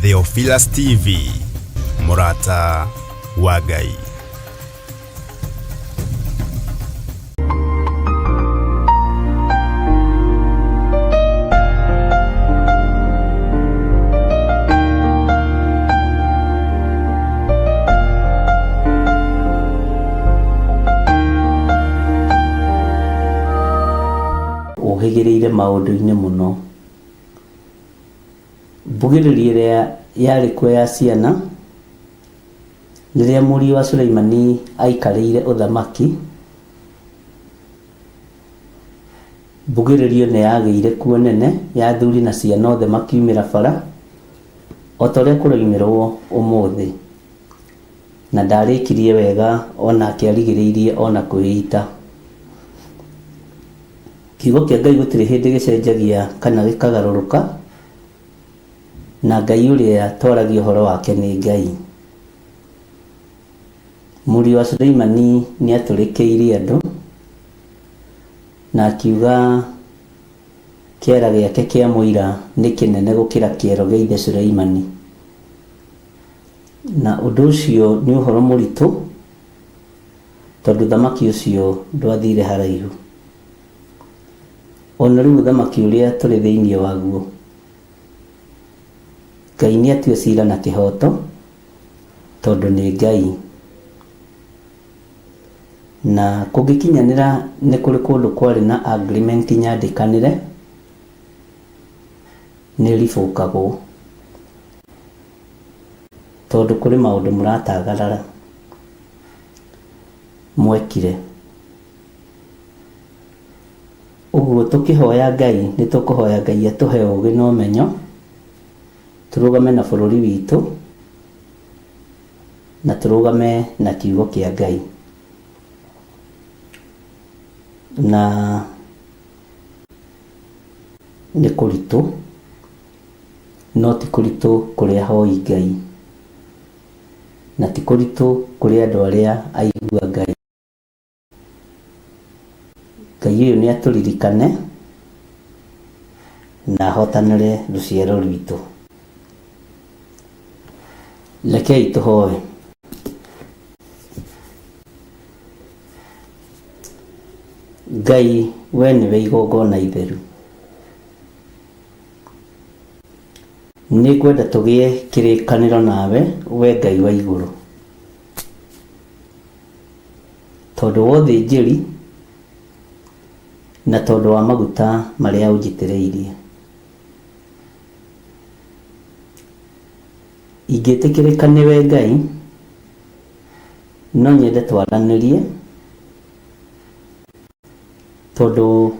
Theophilus TV, Murata wa Ngai. Uhigireire maundu-ini muno mbugĩrĩrio ĩrĩa yarĩ kuo ya ciana rĩrĩa mũriũ wa Suleimani aikarĩire ũthamaki. Mbugĩrĩrio nĩ yagĩire kuo nene ya athuri na ciana othe makiumĩra bara o ta ũrĩa kũroimĩrwo ũmũthĩ, na ndarĩkirie wega ona akĩarigĩrĩirie ona kwĩita. Kiugo kĩa Ngai gũtirĩ hĩndĩ gĩcenjagia kana gĩkagarũrũka, na Ngai ũrĩa twaragia ũhoro wake nĩ Ngai. Mũriũ wa Suleimani nĩ atũrĩkĩire andũ na akiuga kĩara gĩake kĩa mũira nĩ kĩnene gũkĩra kĩero gĩa ithe Suleimani, na ũndũ ũcio nĩ ũhoro mũritũ tondũ thamaki ũcio ndwathire haraihu. Ona rĩu thamaki ũrĩa tũrĩ thĩinĩ waguo, Ngai nĩ atue cira na kĩhoto tondũ nĩ Ngai, na kũngĩkinyanĩra nĩ kũrĩ kũndũ kwarĩ na agreement nyandĩkanĩre nĩ ribũkagwo tondũ kũrĩ maũndũ mũratagarara mwekire. Ũguo tũkĩhoya Ngai nĩ tũkũhoya Ngai atũhe ũũgĩ na ũmenyo tũrũgame na bũrũri witũ na tũrũgame na kiugo kĩa Ngai. Na nĩ kũritũ, no ti kũritũ kũrĩ ahoi Ngai, na ti kũritũ kũrĩ andũ arĩa aigua Ngai. Ngai ũyũ nĩ atũririkane na ahotanĩre rũciaro rwitũ. Rekei tũhoe. Ngai, we nĩwe igongona itheru. Nĩ ngwenda tũgĩe kĩrĩkanĩro nawe, we Ngai wa igũrũ, tondũ wa ũthĩnjĩri na tondũ wa maguta marĩa ũnjitĩrĩirie. Ingĩtĩkĩrĩka nĩwe Ngai, no nyende twaranĩrie tondũ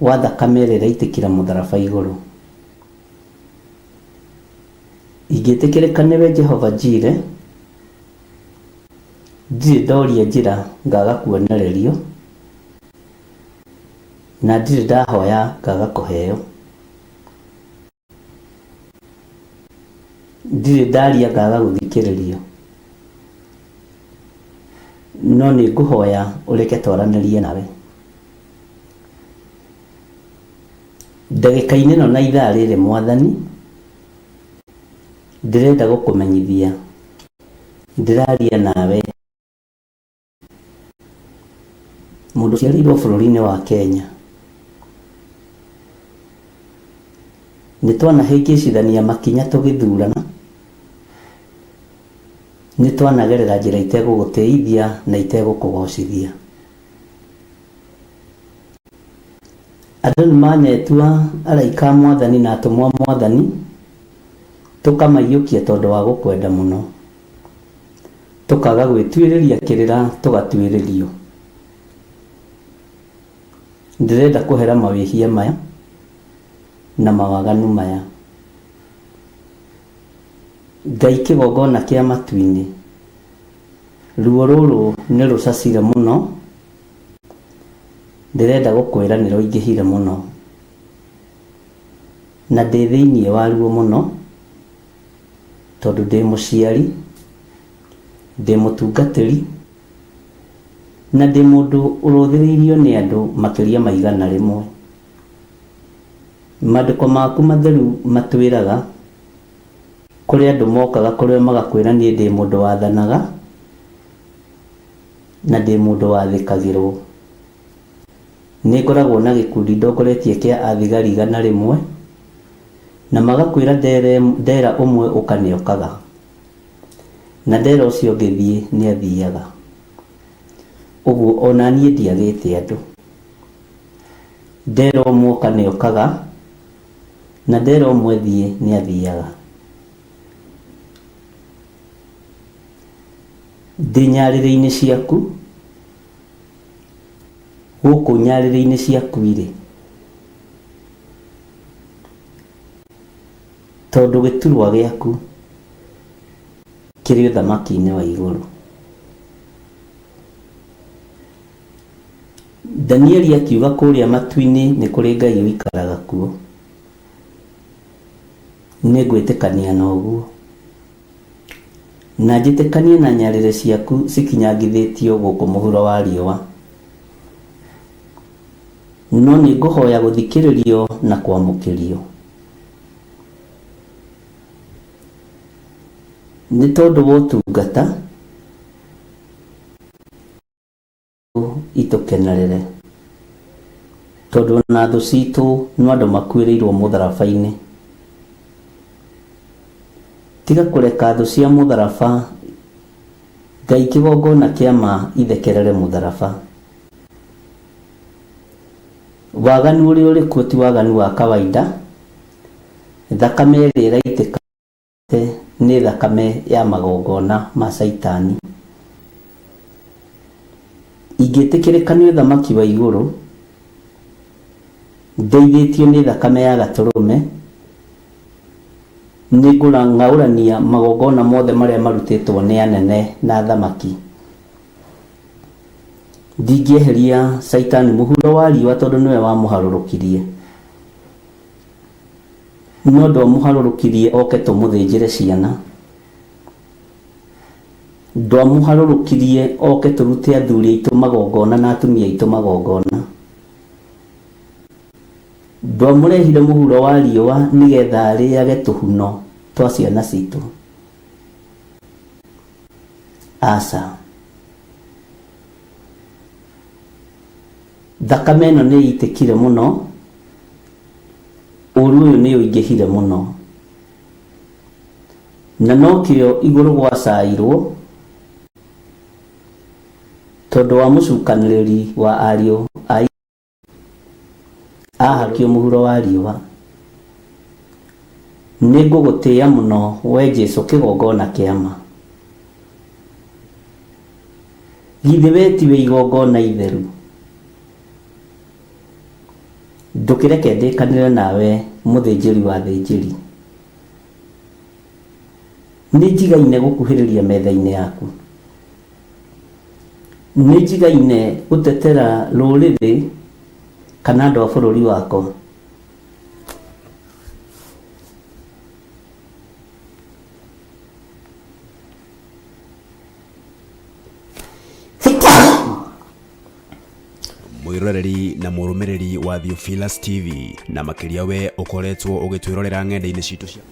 wa thakame ĩrĩa ĩraitĩkĩra mũtharaba igũrũ. Ingĩtĩkĩrĩka nĩwe Jehova Jireh, ndirĩ ndoria njĩra ngaga kuonererio, na ndirĩ ndahoya ngaga kũheo. Ndirĩ ndaria ngaga gũthikĩrĩrio, no nĩ ngũhoya ũreke twaranĩrie nawe. Ndagĩka-inĩ ĩno na ithaa rĩrĩ Mwathani, ndĩrenda gũkũmenyithia ndĩraria nawe, mũndũ ũciarĩirwo bũrũri-inĩ wa Kenya. Nĩ twanahĩngĩcithania makinya tũgĩthurana, nĩ twanagerera njĩra itegũgũteithia na itegũkũgocithia. Andũ nĩ manetua araika Mwathani na atũmwo Mwathani, tũkamaiyũkia tondũ wa gũkwenda mũno, tũkaga gwĩtuĩrĩria kĩrĩra tũgatuĩrĩrio. Ndĩrenda kũhera mawĩhia maya na mawaganu maya. Ngai kĩgongona kĩa matu-inĩ, ruo rũrũ nĩ rũcacire mũno, ndĩrenda gũkwĩra nĩ rũingĩhire mũno, na ndĩ thĩinĩ wa ruo mũno tondũ ndĩ mũciari, ndĩ mũtungatĩri, na ndĩ mũndũ ũrũthĩrĩirio nĩ andũ makĩria ma 100. Maandĩko maku matheru matwĩraga kũrĩ andũ mokaga kũrĩ magakwĩra niĩ ndĩ mũndũ wathanaga na ndĩ mũndũ wathĩkagĩrwo. Nĩ ngoragwo na gĩkundi ndongoretie kĩa athigari 100 na magakwĩra ndera ũmwe ũkanĩokaga na ndera ũcio ũngĩthiĩ nĩ athiaga. Ũguo ona niĩ ndiagĩte andũ, ndera ũmwe ũkanĩokaga na ndera ũmwe thiĩ nĩ athiaga. Ndĩ nyarĩrĩ-inĩ ciaku, gũkũ nyarĩrĩ-inĩ ciaku irĩ, tondũ gĩturwa gĩaku kĩrĩ ũthamaki-inĩ wa igũrũ. Danieli akiuga kũrĩa matu-inĩ nĩ kũrĩ Ngai ũikaraga kuo. Nĩ ngwĩtĩkania na ũguo, na njĩtĩkanie na nyarĩrĩ ciaku cikinyangithĩtio gũkũ mũhuro wa riũa. No nĩ ngũhoya gũthikĩrĩrio na kwamũkĩrio, nĩ tondũ wa ũtungata itũkenerere, tondũ na thũ citũ no andũ makuĩrĩirwo mũtharaba-inĩ. Tiga kũreka thũ cia mũtharaba, Ngai kĩgongona kĩama ithekerere mũtharaba. Waganu ũrĩa ũrĩ kuo ti waganu wa kawaida. Thakame ĩrĩa ĩraitĩka nĩ thakame ya magongona ma Saitani. Ingĩtĩkĩrĩka nĩ ũthamaki wa igũrũ, ndeithĩtio nĩ thakame ya Gatũrũme, nĩ ngũng'aũrania magongona mothe marĩa marutĩtwo nĩ anene na thamaki. Ndingĩeheria Saitani mũhuro wa riũa tondũ nĩwe wamũharũrũkirie. No ndwamũharũrũkirie oke tũmũthĩnjĩre ciana, ndwamũharũrũkirie oke tũrute athuri aitũ magongona na atumia aitũ magongona. Ndwamũrehire mũhuro wa riũa nĩgetha arĩage tũhuno twa ciana citũ. Aca, thakame ĩno nĩ itĩkire mũno, ũru ũyũ nĩ ũingĩhire mũno, na no kĩo igũrũ gwacairwo tondũ wa mũcukanĩrĩri wa ariũ aharũkio mũhuro wa riũa. Nĩ ngũgũtĩĩa mũno we Jesũ kĩgongona kĩama. Githĩ we tiwe igongona itheru? Ndũkĩreke ndĩkanĩre nawe mũthĩnjĩri wa thĩnjĩri. Nĩ njigaine gũkuhĩrĩria metha-inĩ yaku, nĩ njigaine gũtetera rũrĩrĩ kana andũ a bũrũri wako. mwiroreri na mũrũmĩrĩri wa Theophilus TV, na makĩria we ũkoretwo ũgĩtwĩrorera ng'enda-inĩ citũ cia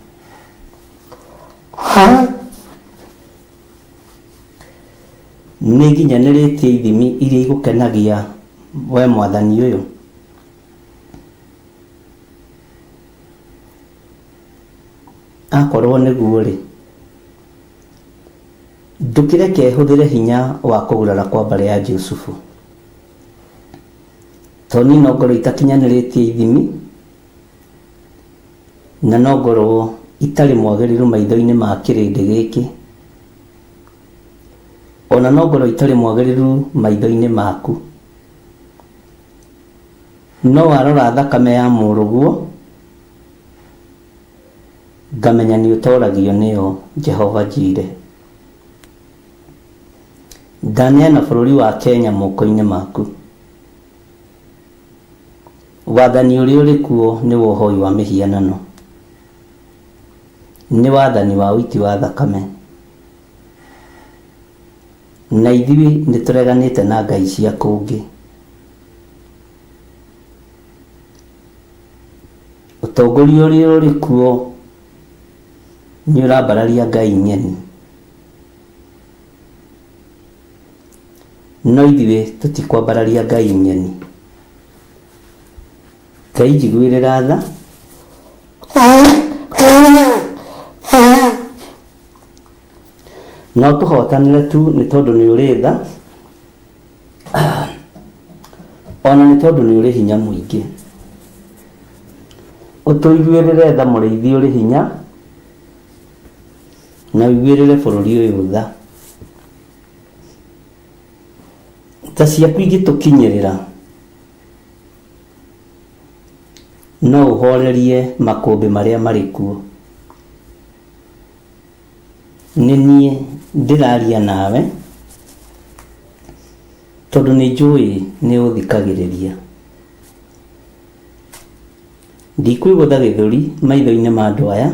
nĩ nginyanĩrĩtie ithimi iria igũkenagia we mwathani ũyũ. Akorwo nĩguo rĩ, ndũkĩreke hũthĩre hinya wa kũgurara kwa mbarĩ ya Jusufu, toni no ngorwo itakinyanĩrĩtie ithimi na no ngorwo itarĩ mwagĩrĩru maitho-inĩ ma kĩrĩndĩ gĩkĩ, ona no ngorwo itarĩ mwagĩrĩru maitho-inĩ maku. No warora thakame ya mũrũguo ngamenya nĩ ũtoragio nĩyo Jehova Jireh. Ndaneana bũrũri wa Kenya moko-inĩ maku. Wathani ũrĩa ũrĩ kuo nĩ wohoi wa mĩhianano, nĩ wathani wa ũiti wa thakame, na ithuĩ nĩ tũreganĩte na ngai cia kũngĩ. Ũtongoria ũrĩa ũrĩ kuo nĩ ũrambararia Ngai nyeni, no ithuĩ tũtikwambararia Ngai nyeni. Ngai njiguĩrĩra tha, no tũhotanĩre tu nĩ tondũ nĩ ũrĩ tha, ona nĩ tondũ nĩ ũrĩ hinya mũingĩ. Ũtũiguĩrĩre tha mũrĩithi ũrĩ hinya, na ũiguĩrĩre bũrũri ũyũ tha. Tha ciaku ingĩtũkinyĩrĩra, no ũhorerie makũmbĩ marĩa marĩ kuo. Nĩ niĩ ndĩraria nawe tondũ nĩ njũĩ nĩ ũthikagĩrĩria. Ndikwĩgũtha gĩthũri maitho-inĩ ma andũ aya,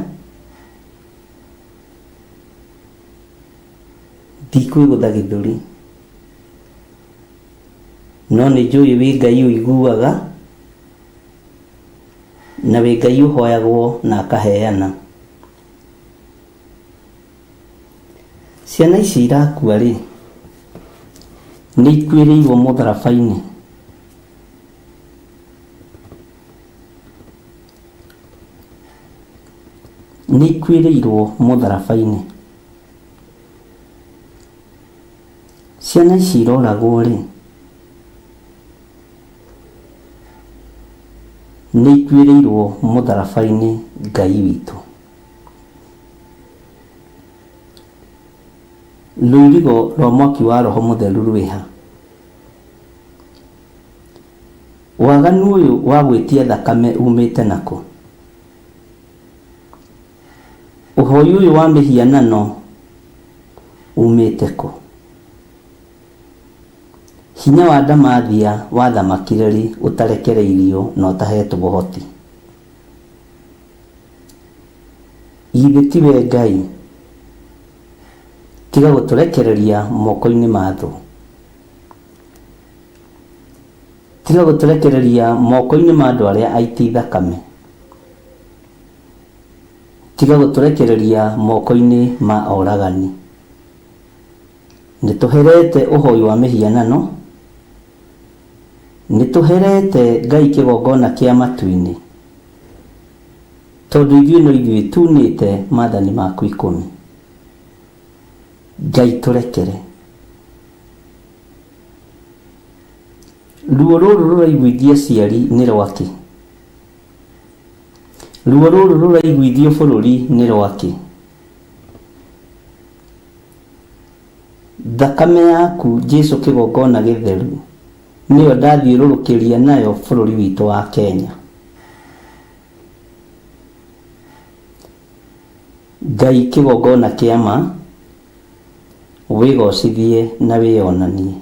ndikwĩgũtha gĩthũri, no nĩ njũĩ wĩ Ngai ũiguaga, na wĩ Ngai ũhoyagwo na akaheana. Ciana ici irakua rĩ, nĩ ikuĩrĩirwo mũtharaba-inĩ. Nĩ ikuĩrĩirwo mũtharaba-inĩ. Ciana ici iroragwo rĩ, nĩ ikuĩrĩirwo mũtharaba-inĩ Ngai witũ. Rũirigo rwa mwaki wa Roho Mũtheru rwĩha. Waganu ũyũ wa gwĩtia thakame umĩte nako. Ũhoi ũyũ wa mĩhianano umĩte kũ? Hinya wa ndamathia wathamakire rĩ ũtarekereirio na ũtahetwo ũhoti. Githĩ tiwe Ngai, tiga gũtũrekereria moko-inĩ ma thũ. Tiga gũtũrekereria moko-inĩ ma andũ arĩa aiti thakame. Tiga gũtũrekereria moko-inĩ ma oragani. Nĩtũherete ũhoi wa mĩhianano, nĩtũherete Ngai kĩgongona kĩa matu-inĩ, tondũ ithuĩ no ithuĩ tunĩte maathani maku 10. Ngai tũrekere. Ruo rũrũ rũraiguithia ciari nĩ rwakĩ? Ruo rũrũ rũraiguithio bũrũri nĩ rwakĩ? Thakame yaku Jesũ kĩgongona gĩtheru nĩyo ndathiũrũrũkĩria nayo bũrũri witũ wa Kenya. Ngai kĩgongona kĩa ma, wĩgocithie na wĩonanie.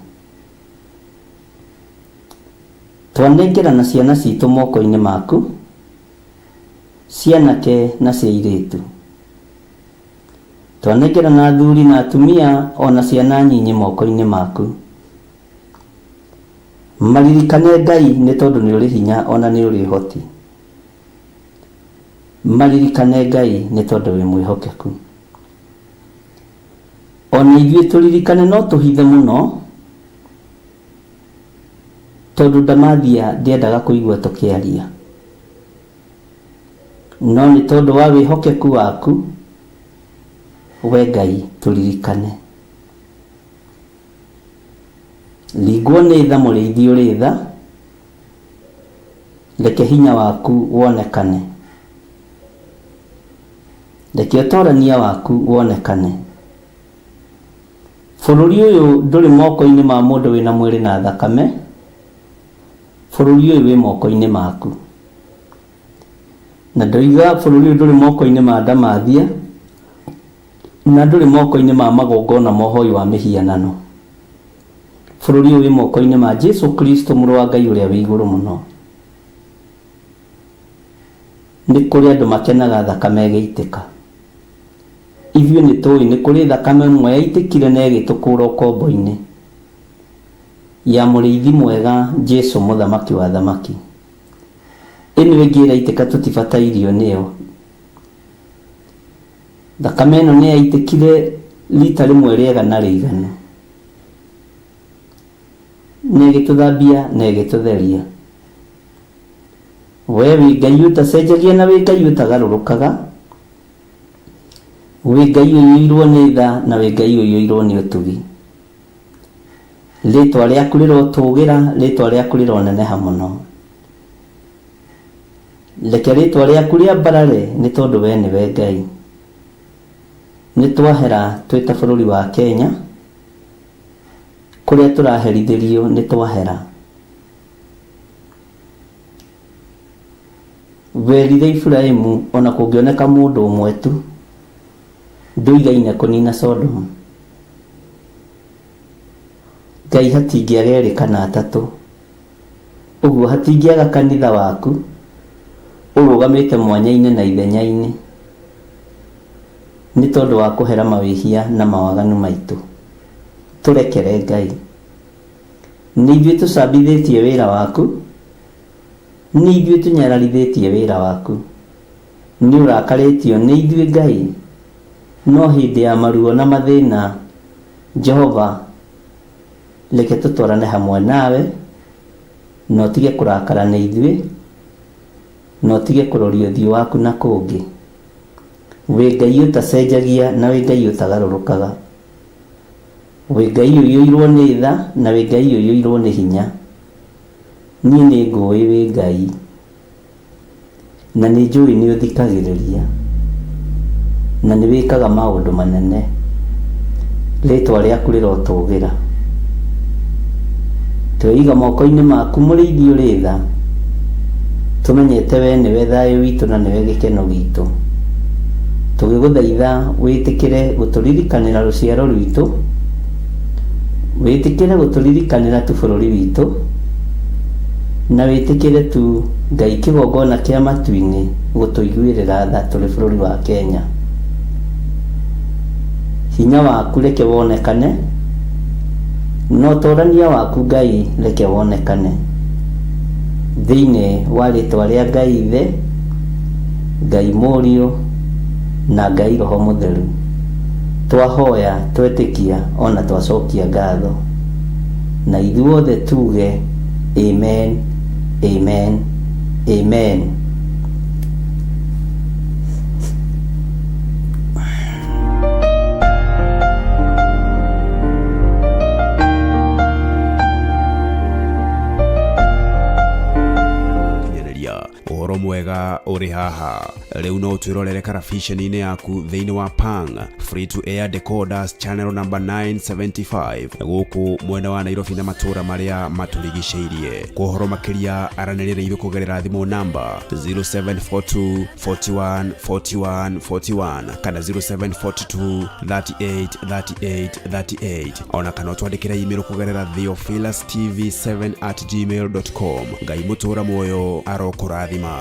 Twanengerana ciana citũ moko-inĩ maku, cianake na cia airĩtu. Twanengerana athuri na atumia ona ciana nyinyi moko-inĩ maku. Maririkane Ngai nĩ tondũ nĩ ũrĩ hinya ona nĩ ũrĩ hoti. Maririkane Ngai nĩ tondũ wĩ mwĩhokeku. Ona ithuĩ tũririkane no tũhithe mũno, tondũ ndamathia ndiendaga kũigua tũkĩaria. No nĩ tondũ wa wĩhokeku waku, we Ngai tũririkane. Ringwo nĩ tha mũrĩithi ũrĩ tha, reke hinya waku wonekane. Reke ũtorania waku wonekane. Bũrũri ũyũ ndũrĩ moko-inĩ ma mũndũ wĩna mwĩrĩ na thakame. Bũrũri ũyũ wĩ moko-inĩ maku. Na ndoiga bũrũri ũyũ ndũrĩ moko-inĩ ma ndamathia, na ndũrĩ moko-inĩ ma magongona ma ũhoi wa mĩhianano. Bũrũri ũyũ wĩ moko-inĩ ma Jesũ Kristo mũrũ wa Ngai ũrĩa wĩ igũrũ mũno. Nĩ kũrĩ andũ makenaga thakame ĩgĩitĩka. Ithuĩ nĩ tũĩ nĩ kũrĩ thakame ĩmwe yaitĩkire na ĩgĩtũkũra ũkombo-inĩ ya mũrĩithi mwega Jesũ mũthamaki wa thamaki. Ĩno ĩngĩ ĩraitĩka tũtibatairio nĩyo. thakame ĩno nĩ yaitĩkire rita rĩmwe rĩega na rĩiganu, nĩ ĩgĩtũthambia na ĩgĩtũtheria. We wĩ Ngai ũtacenjagia na wĩ Ngai ũtagarũrũkaga, wĩ Ngai ũiyũirwo nĩ tha na wĩ Ngai ũiyũirwo nĩ ũtugi. Rĩtwa rĩaku rĩrotũgĩra, rĩtwa rĩaku rĩroneneha mũno. Reke rĩtwa rĩaku rĩambarare nĩ tondũ we nĩwe Ngai. Nĩ twahera twĩ ta bũrũri wa Kenya, kũrĩa tũraherithĩrio nĩ twahera. Werire Iburahĩmu ona kũngĩoneka mũndũ ũmwe tu ndũigaine kũnina Sodomu. Ngai hatingĩaga erĩ kana atatũ, ũguo hatingĩaga kanitha waku ũrũgamĩte mwanya-inĩ na ithenya-inĩ nĩ tondũ wa kũhera mawĩhia na mawaganu maitũ. Tũrekere Ngai. Nĩ ithuĩ tũcambithĩtie wĩra waku, nĩ ithuĩ tũnyararithĩtie wĩra waku, nĩ ũrakarĩtio nĩ ithuĩ Ngai. No hĩndĩ ya maruo na mathĩna, Jehova, reke tũtwarane hamwe nawe, na ũtige kũrakara nĩ ithuĩ, na ũtige kũroria ũthiũ waku na kũngĩ. Wĩ Ngai ũtacenjagia na wĩ Ngai ũtagarũrũkaga, wĩ Ngai ũiyũirwo nĩ tha na wĩ Ngai ũiyũirwo nĩ hinya. Niĩ nĩ ngũĩ wĩ Ngai, na nĩ njũĩ nĩ ũthikagĩrĩria, na nĩ wĩkaga maũndũ manene. Rĩtwa rĩaku rĩrotũgĩra. Tweiga moko-inĩ maku mũrĩithi ũrĩ tha, tũmenyete we nĩwe thayũ witũ na nĩwe gĩkeno gitũ. Tũgĩgũthaitha wĩtĩkĩre gũtũririkanĩra rũciaro rwitũ, wĩtĩkĩre gũtũririkanĩra tu bũrũri witũ, na wĩtĩkĩre tu Ngai kĩgongona kĩa matu-inĩ gũtũiguĩrĩra tha tũrĩ bũrũri wa Kenya. Hinya waku reke wonekane, no ũtũrania waku Ngai reke wonekane thĩinĩ wa rĩtwa rĩa Ngai Ithe, Ngai Mũriũ na Ngai Roho Mũtheru. Twahoya, twetĩkia ona twacokia ngatho, na ithuothe tuge amen, amen, amen. Ũhoro mwega ũrĩ haha. Rĩu no twĩrorere karabiceni-inĩ yaku thĩinĩ wa Pang free to air decoders channel number 975 gũkũ mwena wa Nairobi na matũra marĩa matũrigicĩirie. Kwa ũhoro makĩria aranĩrĩra ithuĩ kũgerera thimũ namba 0742 41 41 41 kana 0742 38 38 38, ona kana twandĩkĩre email kũgerera theophilustv7@gmail.com. Ngai mũtũra muoyo arokũrathima.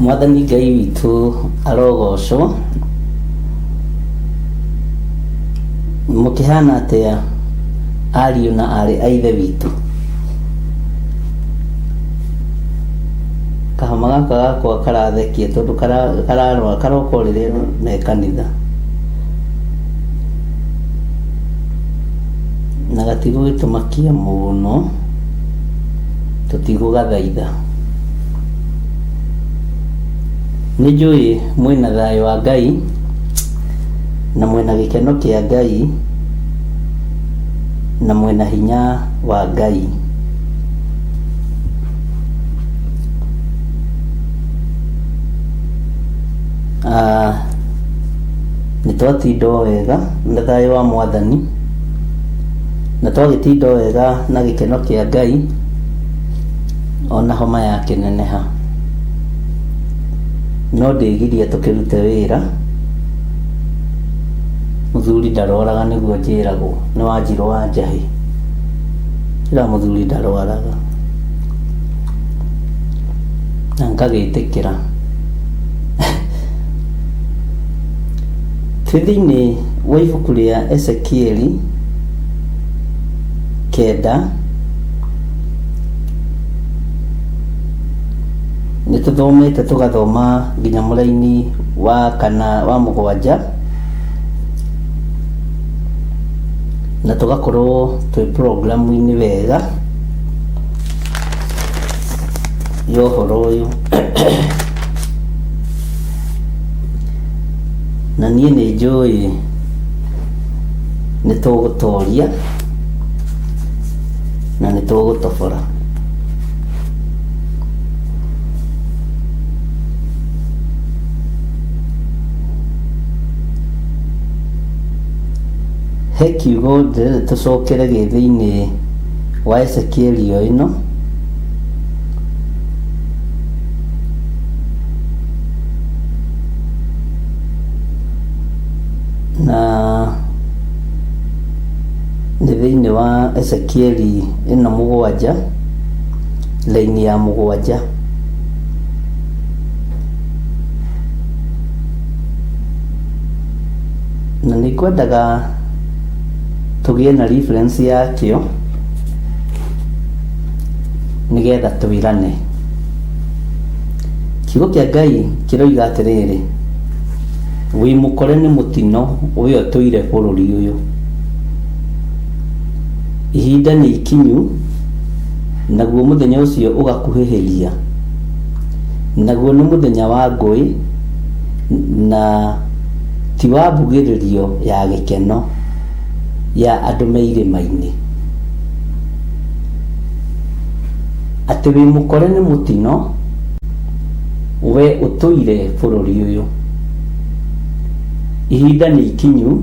Mwathani Ngai witũ arogocwo. Mũkĩhana atĩa ariũ na arĩ a ithe witũ? Kahama gaka gakwa karathekia tondũ karoka rĩrĩa me kanitha, na gatigũgĩtũmakia mũno, tũtigũgathaitha. Nĩ njũĩ mwĩna thayũ wa Ngai na mwĩna gĩkeno kĩa Ngai na mwĩna hinya wa Ngai. Nĩ twatinda wega na thayũ wa Mwathani, na twagĩtinda wega na gĩkeno kĩa Ngai, ona homa yakĩneneha. No ndĩgiria tũkĩrute wĩra, mũthuri ndaroraga nĩguo njĩragwo nĩ Wanjirũ wa Njahĩ. Ĩra mũthuri ndarwaraga na ngagĩtĩkĩra. Twĩ thĩinĩ wa ibuku rĩa Ezekieli kenda nĩ tũthomete tũgathoma nginya mũraini wa kana wa mũgwanja na tũgakorwo twĩ programu-inĩ wega ya ũhoro ũyũ na niĩ nĩ njũĩ nĩ tũgũtoria na nĩ tũgũtobora. He kiugo ndĩrenda tũcokere thĩinĩ wa Ezekieli ĩno na nĩ thĩinĩ wa Ezekieli ĩno 7 laini ya 7 na nĩ ngwendaga tũgĩe na reference yakĩo nĩgetha tũirane. Kiugo kĩa Ngai kĩroiga atĩrĩrĩ, wĩ mũkore nĩ mũtino ũyũ tũire bũrũri ũyũ, ihinda nĩ ikinyu naguo mũthenya ũcio ũgakuhĩhĩria, naguo nĩ mũthenya wa ngũĩ na ti wa mbugĩrĩrio ya gĩkeno ya andũ me irĩma-inĩ. Atĩ wĩ mũkore nĩ mũtino we ũtũire bũrũri ũyũ, ihinda nĩ ikinyu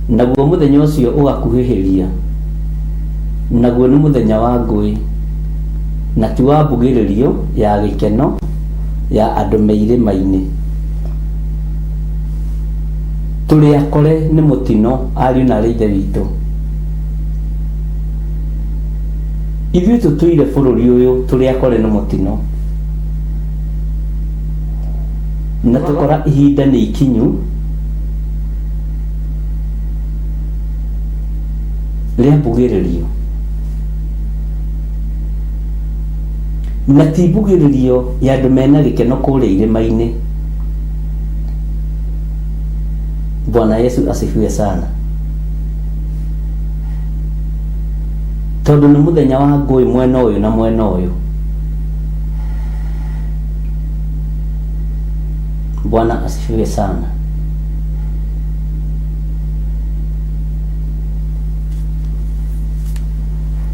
naguo mũthenya ũcio ũgakuhĩhĩria, naguo nĩ mũthenya wa ngũĩ na ti wa mbugĩrĩrio ya gĩkeno ya andũ me irĩma-inĩ. Tũrĩ akore nĩ mũtino ariũ na ithe witũ, ithuĩ tũtũire bũrũri ũyũ tũrĩ akore nĩ mũtino na tũkora ihinda nĩ ikinyu rĩa mbugĩrĩrio, na ti mbugĩrĩrio ya andũ mena gĩkeno kũrĩa irĩma-inĩ. Bwana Yesu asifiwe sana. Tondũ nĩ mũthenya wa ngũĩ mwena ũyũ na mwena ũyũ. Bwana asifiwe sana.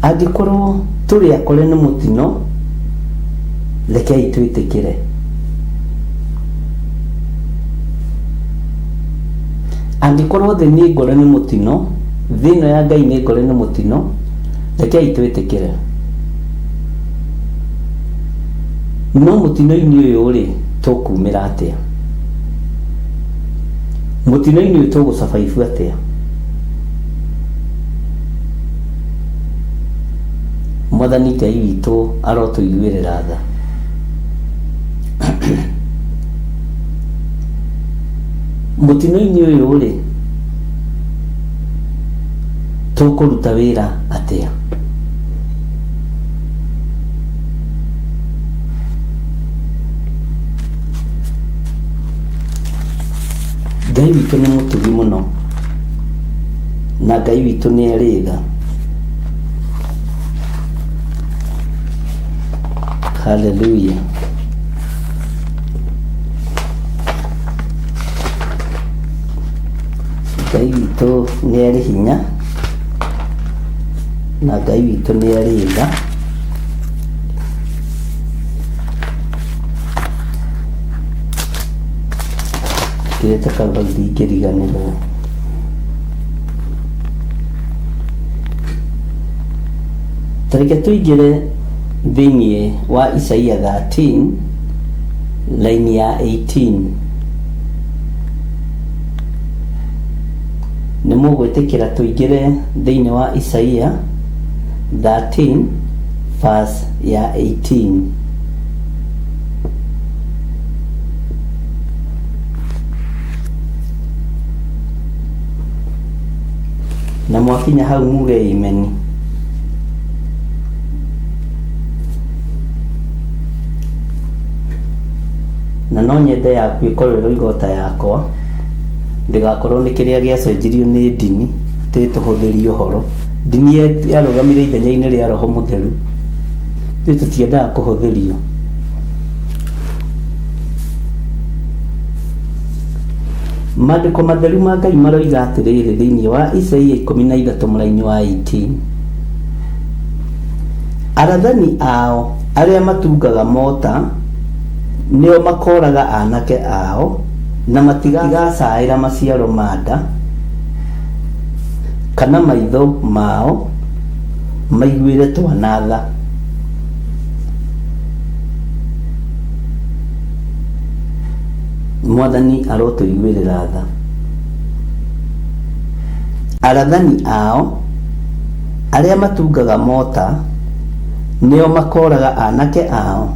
Angĩkorwo tũrĩ akore nĩ mũtino, rekei twĩtĩkĩre. Angĩkorwo thĩ nĩ ngore nĩ mũtino, thĩ ĩno ya Ngai nĩ ngore nĩ mũtino, rekei twĩtĩkĩre. No mũtino-inĩ ũyũ rĩ, tũkumĩra atĩa? Mũtino-inĩ ũyũ tũgũcabaibu atĩa? Mwathani Ngai witũ arotũiguĩrĩra tha. Mũtino-inĩ ũyũ rĩ, tũkũruta wĩra atĩa? Ngai witũ nĩ mũtugi mũno na Ngai witũ nĩ arĩ tha. Hallelujah. Ngai witũ nĩ arĩ hinya na Ngai witũ nĩ arĩ tha. Kĩrĩte kabathi ingĩriganĩrwo. Tareke tũingĩre thĩinĩ wa Isaia 13 laini ya 18. Nĩ mũgwĩtĩkĩra tũingĩre thĩinĩ wa Isaia 13 verse ya 18. na mwakinya hau muge imeni. Na no nyende yaku ikorwo igota yakwa ndigakorwo ni kiria giacenjirio ni ndini ti tuhuthirie uhoro. Ndini yarũgamire ithenya-inĩ rĩa Roho Mũtheru, tutiendaga kũhũthĩrio. Maandĩko matheru ma Ngai maroiga atĩrĩrĩ thĩinĩ wa Isaia 13 mũraini wa 18, arathani ao arĩa matungaga mota nĩo makoraga anake ao na matigacaĩra maciaro ma nda kana maitho mao maiguĩre twana tha. Mwathani arotũiguĩrĩra tha. Arathani ao arĩa matungaga mota nĩo makoraga anake ao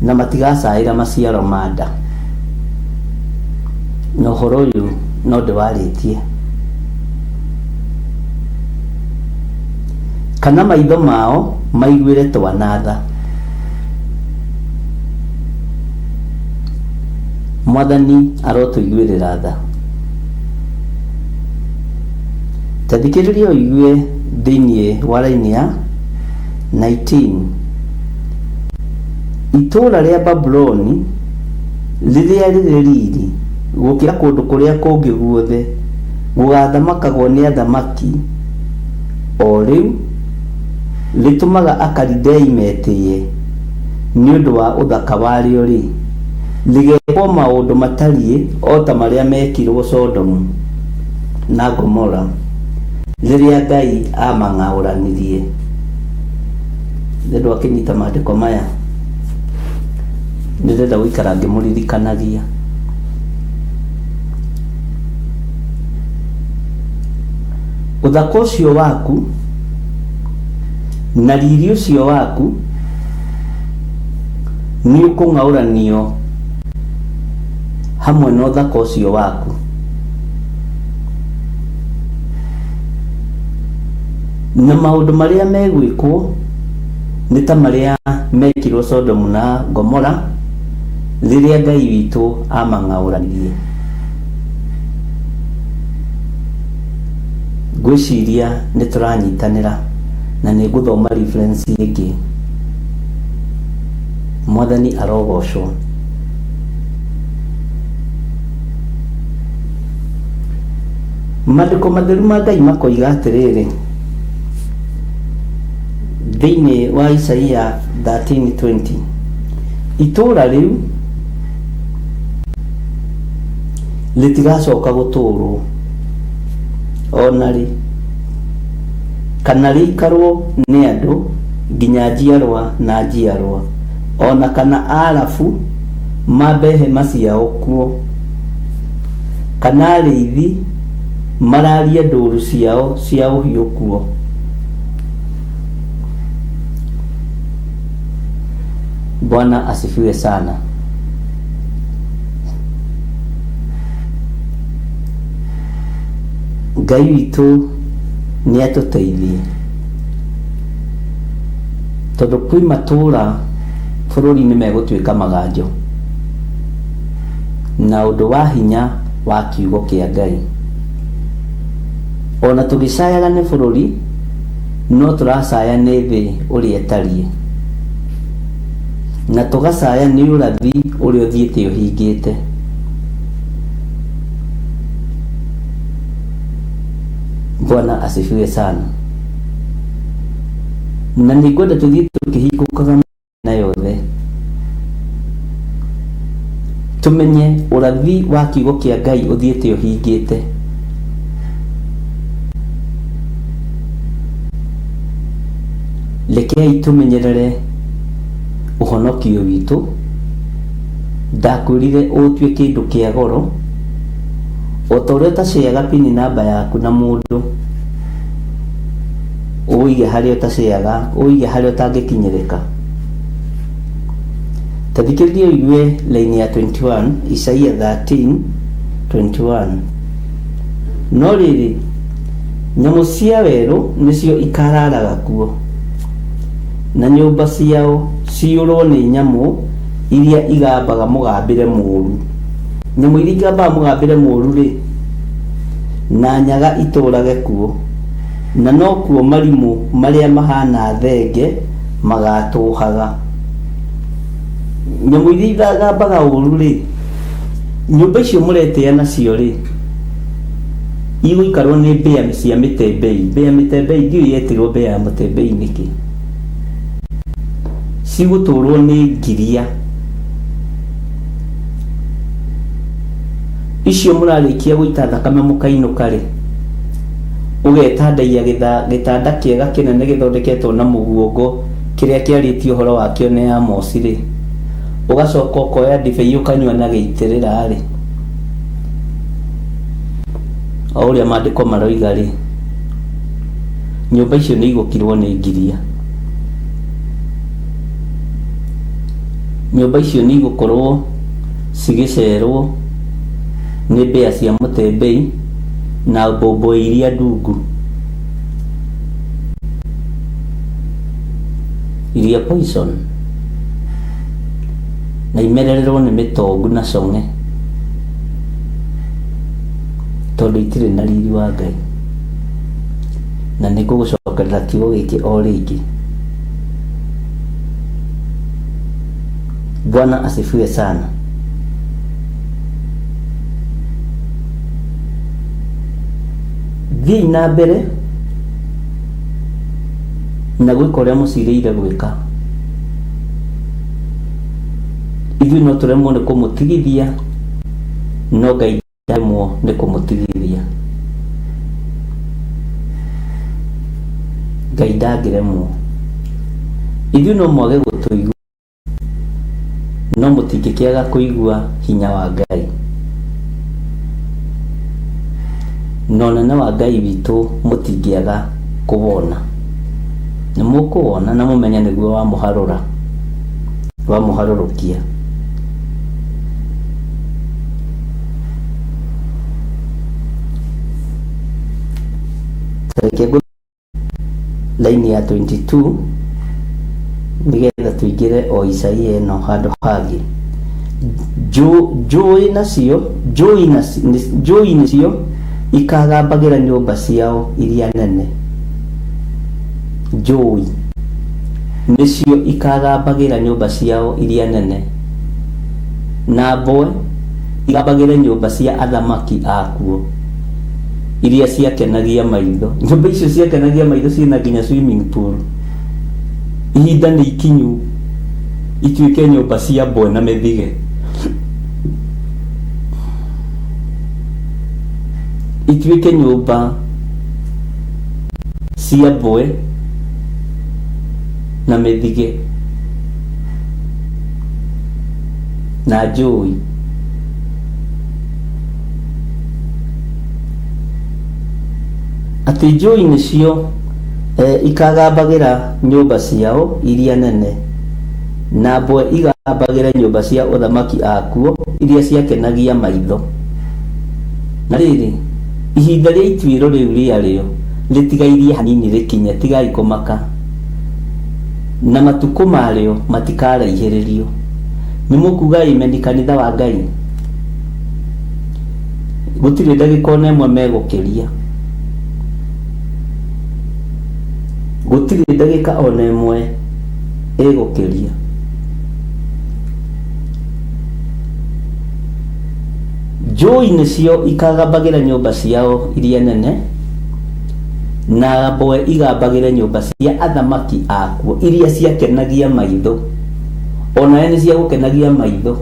na matigacaĩra maciaro ma nda. Na ũhoro ũyũ no ndĩwarĩtie. Kana maitho mao maiguĩre twana tha. Mwathani arotũiguĩrĩra tha. Ta thikĩrĩria ũigue thĩinĩ wa raini ya 19. Itũũra rĩa Babuloni rĩrĩa rĩrĩ riri gũkĩra kũndũ kũrĩa kũngĩ guothe gũgathamakagwo nĩ athamaki, o rĩu rĩtũmaga Akalidei metĩye nĩ ũndũ wa ũthaka warĩo rĩ, rĩgekwo maũndũ matariĩ o ta marĩa mekirwo Sodomu na Gomora rĩrĩa Ngai amang'aũranirie. Ndĩrenda akĩnyita maandĩko maya, ndĩrenda gũikara ngĩmũririkanagia. Ũthaka ũcio waku na riri ũcio waku nĩ ũkũng'aũranio hamwe na ũthaka ũcio waku. Na maũndũ marĩa megwĩkwo nĩ ta marĩa mekirwo Sodomu na Gomora rĩrĩa Ngai witũ amang'aũranirie. Ngwĩciria nĩ tũranyitanĩra na nĩ ngũthoma reference ĩngĩ. Mwathani arogocwo. Maandĩko matheru ma Ngai makoiga atĩrĩrĩ thĩinĩ wa Isaia 13:20, itũũra rĩu rĩtigacoka gũtũũrwo ona rĩ, kana rĩikarwo nĩ andũ nginya njiarwa na njiarwa, ona kana arabu mambe hema ciao kuo, kana arĩithi mararie ndũũru ciao cia ũhiũ kuo. Bwana asifiwe sana. Ngai witũ nĩ atũteithie tondũ kwĩ matũũra bũrũri-inĩ megũtuĩka maganjo na ũndũ wa hinya wa kiugo kĩa Ngai. Ona tũgĩcayaga nĩ bũrũri no tũracaya nĩ thĩ ũrĩa ĩtariĩ, na tũgacaya nĩ ũrathi ũrĩa ũthiĩte ũhingĩte. Bwana asifiwe sana. Na nĩngwenda tũthiĩ tũkĩhingũkaga na yothe tũmenye ũrathi wa kiugo kĩa Ngai ũthiĩte ũhingĩte. Rekei tũmenyerere ũhonokio witũ. Ndakwĩrire ũtuĩke kĩndũ kĩa goro o ta ũrĩa ũtaceaga pini namba yaku na mũndũ, ũige harĩa ũtaceaga, ũige harĩa ũtangĩkinyĩrĩka. Ta thikĩrĩria ũigue raini ya 21, Isaia 13:21. No rĩrĩ Nyamũ cia werũ nĩcio ikararaga kuo, na nyũmba ciao ciũrwo nĩ nyamũ iria igambaga mũgambĩre mũũru. Nyamũ iria igambaga mũgambĩre mũũru rĩ, na nyaga itũrage kuo, na no kuo marimũ marĩa mahana thenge magatũhaga. Nyamũ iria igambaga ũũru rĩ, nyũmba icio mũretĩa nacio rĩ, igũikarwo nĩ mbĩa cia mĩtembei. Mbĩa mĩtembei ndiũĩ yetirwo mbĩa ya mũtembei nĩkĩ. Cigũtũrwo nĩ ngiria. Icio mũrarĩkia gũita thakame mũkainũka rĩ, ũgetandagia gĩtanda kĩega kĩnene gĩthondeketwo na mũguongo kĩrĩa kĩarĩtio ũhoro wakĩo nĩ Amos rĩ, ũgacoka ũkoya ndibei ũkanyua na gĩitĩrĩra rĩ, o ũrĩa maandĩko maroiga rĩ, nyũmba icio nĩ igũkirwo nĩ ngiria. Nyũmba icio nĩ igũkorwo cigĩcerwo nĩ mbĩa cia mũtembei na mbombo iria ndungu, iria poison, na imerererwo nĩ mĩtongu na cong'e, tondũ itirĩ na riri wa Ngai. Na nĩ ngũgũcokerera kiugo gĩkĩ o rĩngĩ. Bwana asifiwe sana. Thiĩ na mbere na gwĩka ũrĩa mũcirĩire gwĩka. Ithuĩ no tũremwo nĩ kũmũtigithia, no Ngai ndaremwo nĩ kũmũtigithia. Ngai ndangĩremwo. Ithuĩ no mwage gũtũigua, no mũtingĩkĩaga kũigua hinya wa Ngai. Na ũnene wa Ngai witũ mũtingĩaga kũwona. Nĩ mũkũwona na mũmenye nĩguo wamũharũra, wamũharũrũkia. Laini ya 22 nĩgetha tũingĩre o Isaia ĩno handũ hangĩ. Njũĩ nacio ikagambagĩra nyũmba ciao iria nene. Njũĩ nĩcio ikagambagĩra nyũmba ciao iria nene, na mboe igambagĩra nyũmba cia athamaki akuo iria ciakenagia maitho. Nyũmba icio ciakenagia maitho ciĩna nginya swimming pool. Ihinda nĩ ikinyu ituĩke nyũmba cia mboe na mĩthige. Ituĩke nyũmba cia mboe na mĩthige na njũĩ. Atĩ njũĩ nĩcio ikagambagĩra nyũmba ciao iria nene, na mboe igambagĩra nyũmba cia ũthamaki akuo iria ciakenagia maitho. Na rĩrĩ, ihinda rĩa ituĩro rĩu rĩarĩo rĩtigairie hanini rĩkinye, tigai kũmaka, na matukũ marĩo matikaraihĩrĩrio. Nĩ mũkuga amen kanitha wa Ngai? Gũtirĩ ndagĩka ona ĩmwe megũkĩria, gũtirĩ ndagĩka ona ĩmwe ĩgũkĩria. Njũĩ nĩcio ikagambagĩra nyũmba ciao iria nene, na mboe igambagĩra nyũmba cia athamaki akuo iria ciakenagia maitho. Ona nĩ cia gũkenagia maitho.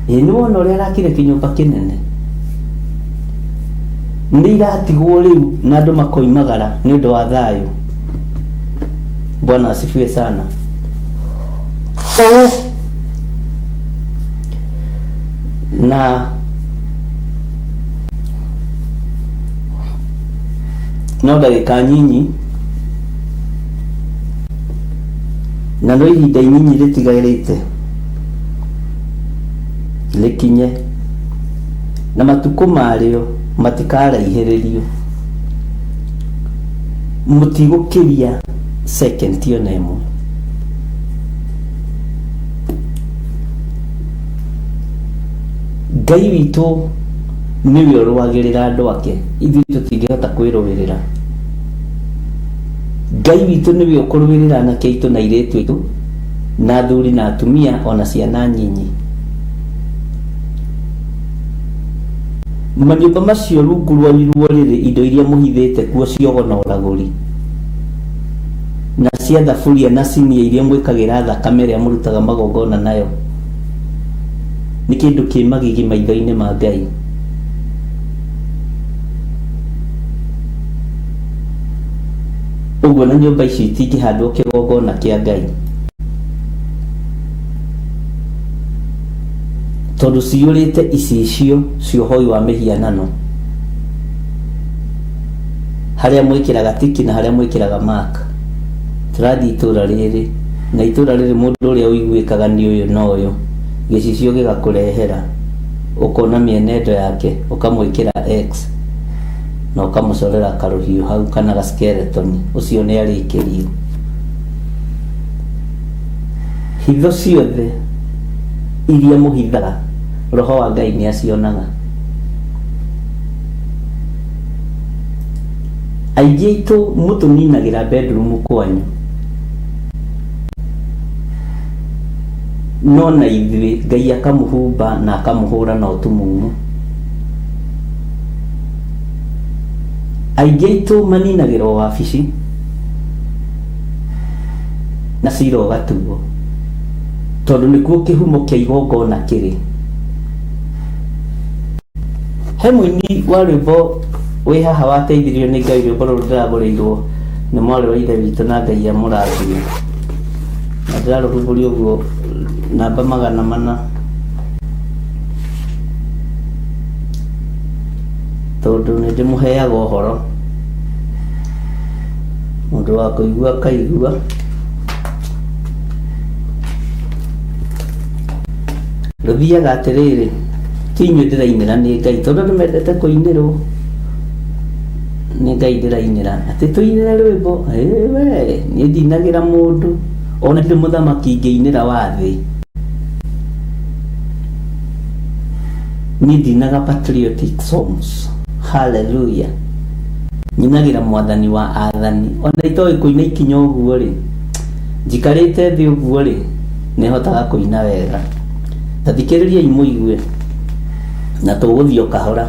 Nĩ wona ũrĩa arakire kĩnyũmba kĩnene, nĩ iratigwo rĩu na andũ makoimagara nĩ ũndũ wa thayũ. Bwana asifiwe sana. Na no ndagĩka nyinyi, na no ihinda inyinyi rĩtigarĩte rĩkinye, na matukũ marĩo matikaraihĩrĩrio, mũtigũkĩria second ona ĩmwe. Ngai witũ nĩwe ũrũagĩrĩra andũ ake, ithuĩ tũtingĩhota kwĩrũĩrĩra. Ngai witũ nĩwe ũkũrũĩrĩra anake aitũ na airĩtu aitũ na athuri na atumia ona ciana nyinyi. Manyũmba macio rungu rwanyu rĩrĩ indo iria mũhithĩte kuo ciogo na ũragũri na cia thaburia na cinia iria mwĩkagĩra thakame ĩrĩa mũrutaga magongona nayo nĩ kĩndũ kĩ magigi maitho-inĩ ma Ngai. Ũguo na nyũmba icio itingĩhandwo kĩgongona kĩa Ngai, tondũ ciyũrĩte icicio cia ũhoi wa mĩhianano, harĩa mwĩkĩraga tiki na harĩa mwĩkĩraga mark. Tũrathiĩ itũra rĩrĩ, na itũra rĩrĩ mũndũ ũrĩa ũiguĩkaga nĩ ũyũ na ũyũ, gĩcicio gĩgakũrehera, ũkona mĩenendo yake, ũkamwĩkĩra X na ũkamũcorera karũhiũ hau kana ga skeleton, ũcio nĩ arĩkĩrio. Hitho ciothe iria mũhithaga, Roho wa Ngai nĩ acionaga. Aingĩ aitũ mũtũninagĩra bedroom kwanyu, no na ithuĩ Ngai akamũhumba na akamũhũra na ũtumumu. Aingĩ aitũ maninagĩra wabici na cira ũgatuo, tondũ nĩkuo kĩhumo kĩa igongona kĩrĩ. He mũini wa rwĩmbo wĩ haha wateithirio nĩ Ngai, rwĩmbo rũrũ ndĩragũrĩirwo nĩ mwarĩ wa ithe witũ na Ngai amũrathime, na ndĩrarũhumburia ũguo namba 400, tondũ nĩ ndĩmũheaga ũhoro, mũndũ wa kũigua akaigua. Rũthiaga atĩrĩrĩ, ti inyuĩ ndĩrainĩra nĩ Ngai, tondũ nĩmendete kũinĩrwo, nĩ Ngai ndĩrainĩra. Atĩ tũinĩre rwĩmbo, we niĩ ndinagĩra mũndũ, ona ndĩ mũthamaki ingĩinĩra wa thĩ. Niĩ ndinaga patriotic songs, hallelujah. Nyinagĩra mwathani wa athani, ona itoĩ kũina ikinya ũguo rĩ, njikarĩte thĩ ũguo rĩ, nĩhotaga kũina wega. Tathikĩrĩriai mũigue na tũgũthiĩ o kahora.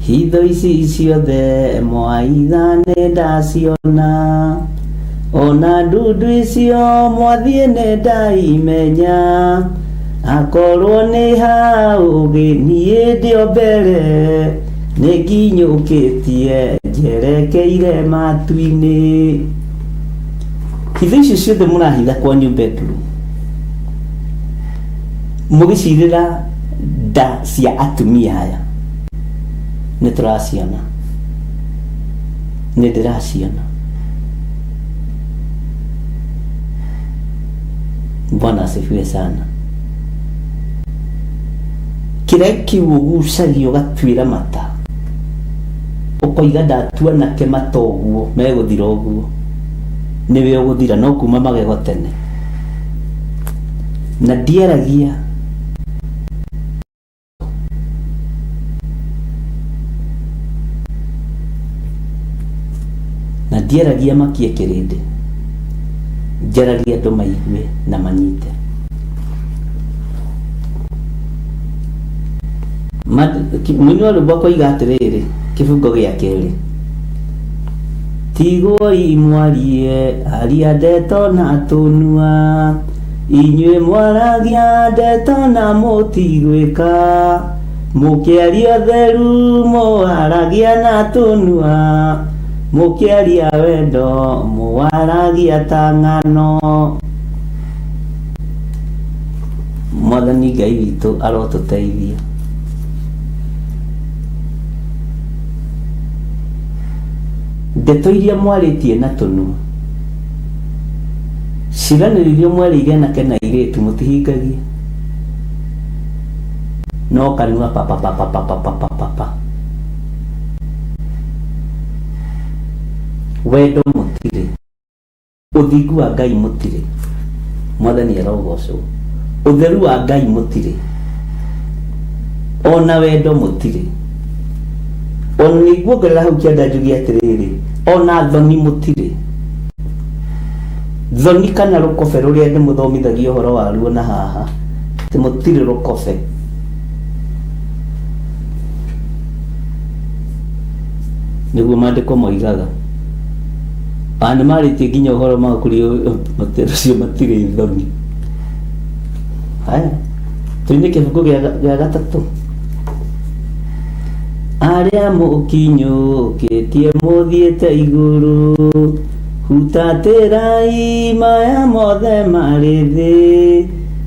Hitho ici ciothe mwaitha nĩ ndaciona, ona ndundu icio mwathiĩ nĩ ndaimenya, akorwo nĩ hau niĩ ndĩ o mbere, nĩ nginyũkĩtie njerekeire matu-inĩ. Hitho icio ciothe mũrahitha kwanyu bedroom, mũgĩcirĩra nda cia atumia aya, nĩ tũraciona, nĩ ndĩraciona. Bwana asifiwe sana. Kĩrĩa kiugo ũgucagio ũgatuĩra mata, ũkoiga ndatua nake mata ũguo megũthira ũguo, nĩwe ũgũthira, no kuma magego tene. Na ndiaragia makie kĩrĩndĩ, njaragia andũ maigue na manyite. Mũini wa rwĩmbo akoiga atĩrĩrĩ, kĩbungo gĩa kerĩ, tigoi mwarie aria ndeto na tũnua, inyuĩ mwaragia ndeto na mũtigwĩka, mũkĩaria theru mwaragia na tũnua, mũkĩaria wendo mwaragia ta ng'ano. Mwathani Ngai witũ arotũteithia. Ndeto iria mwarĩtie na tũnua, ciranĩrĩrio mwarĩire anake na airĩtu mũtihingagia. no kanua papa wendo mutire uthingu wa Ngai mutire mwathani arogocwo utheru wa Ngai mutire ona wendo mutire ona niguongerera hau kianda njugi atiriri ona thoni mutire thoni kana rukobe ruria ndimuthomithagia uhoro waruo na haha ti mutire rukobe niguo mandiko moigaga ani marĩtie nginya ũhoro makũri matero cio matirĩ thoni. Haya tuine kĩbungo gĩa gatatũ. Arĩa mũkinyũkĩtie mũthiĩte igũrũ hutatĩrai maya mothe marĩ thĩ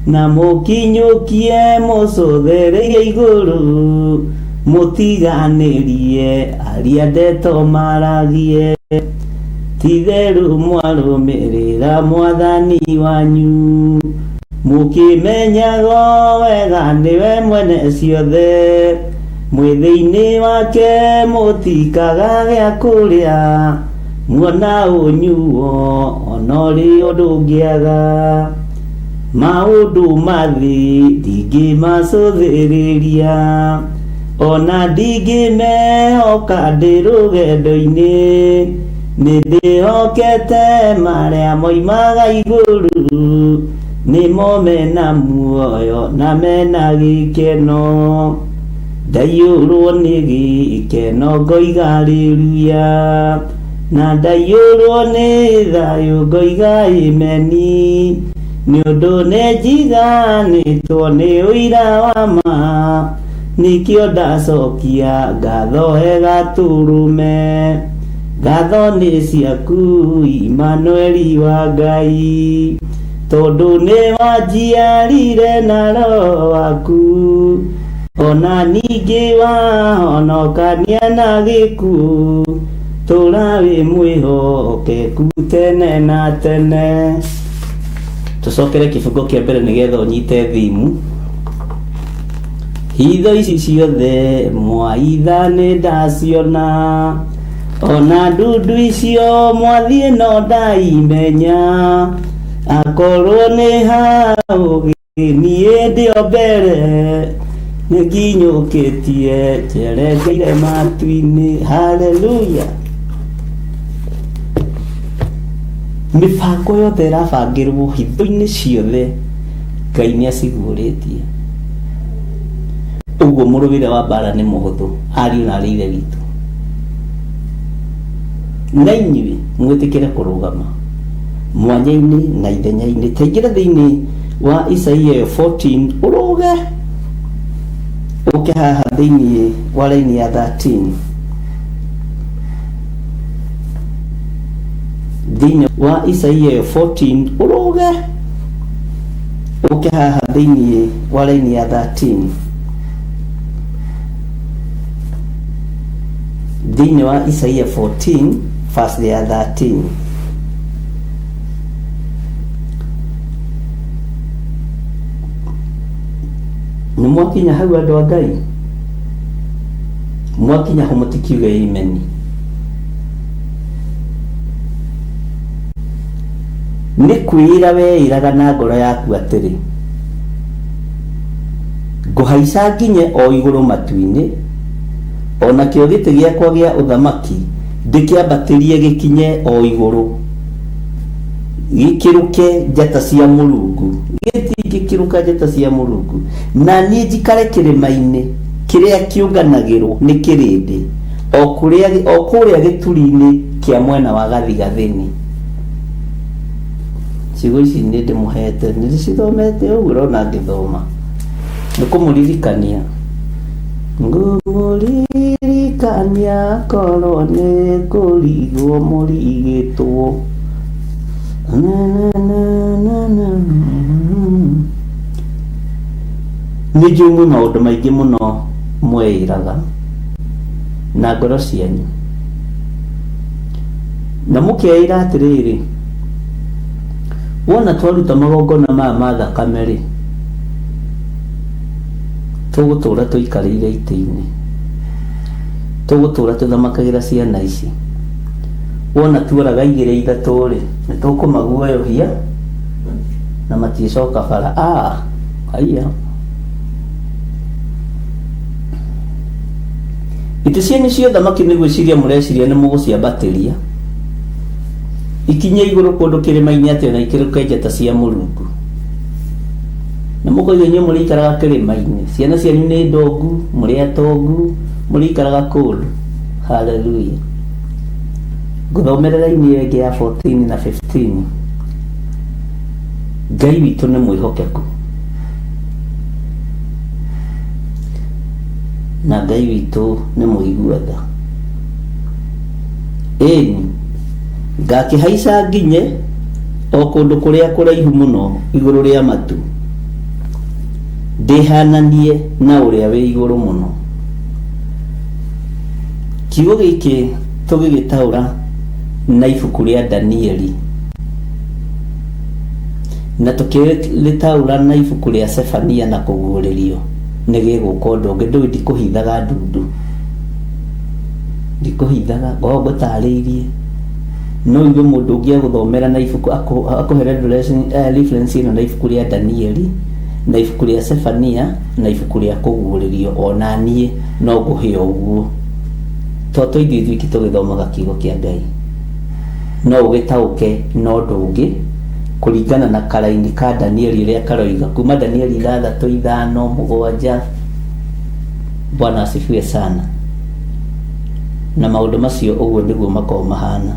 na mũkinyũkie mũcũthĩrĩrie igũrũ mũtiganĩrie arĩa ndeto maragie titheru mwarũmĩrĩra mwathani wanyu mũkĩmenyaga wega nĩwe mwene ciothe mwĩthĩ-inĩ wake mũtikaga gĩa kũrĩa muona ũnyuo ona ũrĩ ũndũ ũngĩaga maũndũ mathĩ ndingĩmacũthĩrĩria ona ndingĩmehoka ndĩ rũgendo-inĩ nĩndĩhokete marĩa moimaga igũrũ nĩmo mena muoyo na mena gĩkeno ndaiyũrwo nĩ gĩkeno ngoiga haleluya na ndaiyũrwo nĩ thayũ ngoiga ameni nĩũndũ nĩnjiganĩtwo nĩ ũira wa ma nĩkĩo ndacokia ngatho he gatũrũme ngatho nĩ ciaku Imanueli wa Ngai tondũ nĩ wanjiarire na roho waku ona ningĩ wahonokania na gĩkuũ tũra wĩ mwĩhokeku tene na tene. Tũcokere kĩbungo kĩa mbere nĩgetha ũnyite thimu. Hitho ici ciothe mwaitha nĩ ndaciona ona ndundu icio mwathiĩ no ndaimenya akorwo nĩ hau niĩ ndĩo mbere nĩnginyũkĩtie njerekeire matu-inĩ. Haleluya. Mĩbango yothe ĩrabangĩrwo hitho-inĩ ciothe Ngai nĩaciguũrĩtie. Ũguo mũrũĩre wa mbara nĩ mũhũthũ ariũ na aarĩ a Ithe witũ, na inyuĩ mwĩtĩkĩre kũrũgama mwanya-inĩ na ithenya-inĩ. Taingĩra thĩinĩ wa Isaia 14 ũrũge ũke haha thĩinĩ wa raini ya 13. Thĩinĩ wa Isaia 14 ũrũge ũke haha thĩinĩ wa raini ya 13. Thĩinĩ wa Isaia 14 verse ya 13. Nĩ mwakinya hau andũ a Ngai? Mwakinya hau mũtikiuge ameni. Nĩ kwĩra weĩraga na ngoro yaku atĩrĩ ngũhaica nginye o igũrũ matu-inĩ ona kĩo gĩtĩ gĩakwa gĩa ũthamaki ndĩkĩambatĩrie gĩkinye o igũrũ gĩkĩrũke njata cia Mũrungu. Gĩtingĩkĩrũka njata cia Mũrungu na niĩ njikare kĩrĩma-inĩ kĩrĩa kĩũnganagĩrwo nĩ kĩrĩndĩ o kũrĩa gĩturi-inĩ kĩa mwena wa gathigathini. Ciugo ici nĩ ndĩmũhete nĩndĩcithomete ũguo ũrona ngĩthoma nĩ kũmũririkania. Ngũmũririkania korwo nĩ kũrigwo mũrigĩtwo. Nĩ njũĩ maũndũ maingĩ mũno mwĩĩraga na ngoro cianyu na mũkeĩra atĩrĩrĩ wona twaruta magongona maya ma thakame rĩ tugutura tuikarĩire itĩ-inĩ, tugutura tuthamakagĩra ciana ici. Wona tuoraga 2-3 nĩ tũkũmaguoyohia na maticoka bara. Haiya itĩ cianyu cia thamaki nĩ gwĩciria mũreciria nĩ mũgũciambatĩria ikinye igũrũ kũndũ kĩrĩma-inĩ atĩ ona ikĩrũke njata cia Mũrungu. Na mũkoiga inyuĩ mũrĩikaraga kĩrĩma-inĩ, ciana cianyu nĩ ndongu, mũrĩ atongu, mũrĩikaraga kũndũ. Haleluya. Ngũthomerera-inĩ ĩngĩ ya 14 na 15. Ngai witũ nĩ mwĩhokeku na Ngai witũ nĩ mũigua-tha. Ĩni ngakĩhaica nginye o kũndũ kũrĩa kũraihu mũno igũrũ rĩa matu, ndĩhananie na ũrĩa wĩ igũrũ mũno. Kiugo gĩkĩ tũgĩgĩtaũra na ibuku rĩa Danieli, na tũkĩrĩtaũra na ibuku rĩa Sefania na kũguũrĩrio, nĩ gĩgũka ũndũ ũngĩ. Ndũĩ ndikũhithaga ndundu, ndikũhithaga, ngoragwo ngũtarĩirie. No igue mũndũ ũngĩ agũthomera na ibuku akũhe reference ĩno na ibuku rĩa Danieli na ibuku rĩa Sefania na ibuku rĩa kũguũrĩrio, ona niĩ no ngũhe ũguo. Tondũ ithuĩ tũgĩthomaga kiugo kĩa Ngai no ũgĩtaũke na ũndũ ũngĩ kũringana na karaini ka Danieli ũrĩa karoiga kuma Danieli 3:5-7. Bwana asifiwe sana. Na maũndũ macio ũguo nĩguo makoragwo mahana.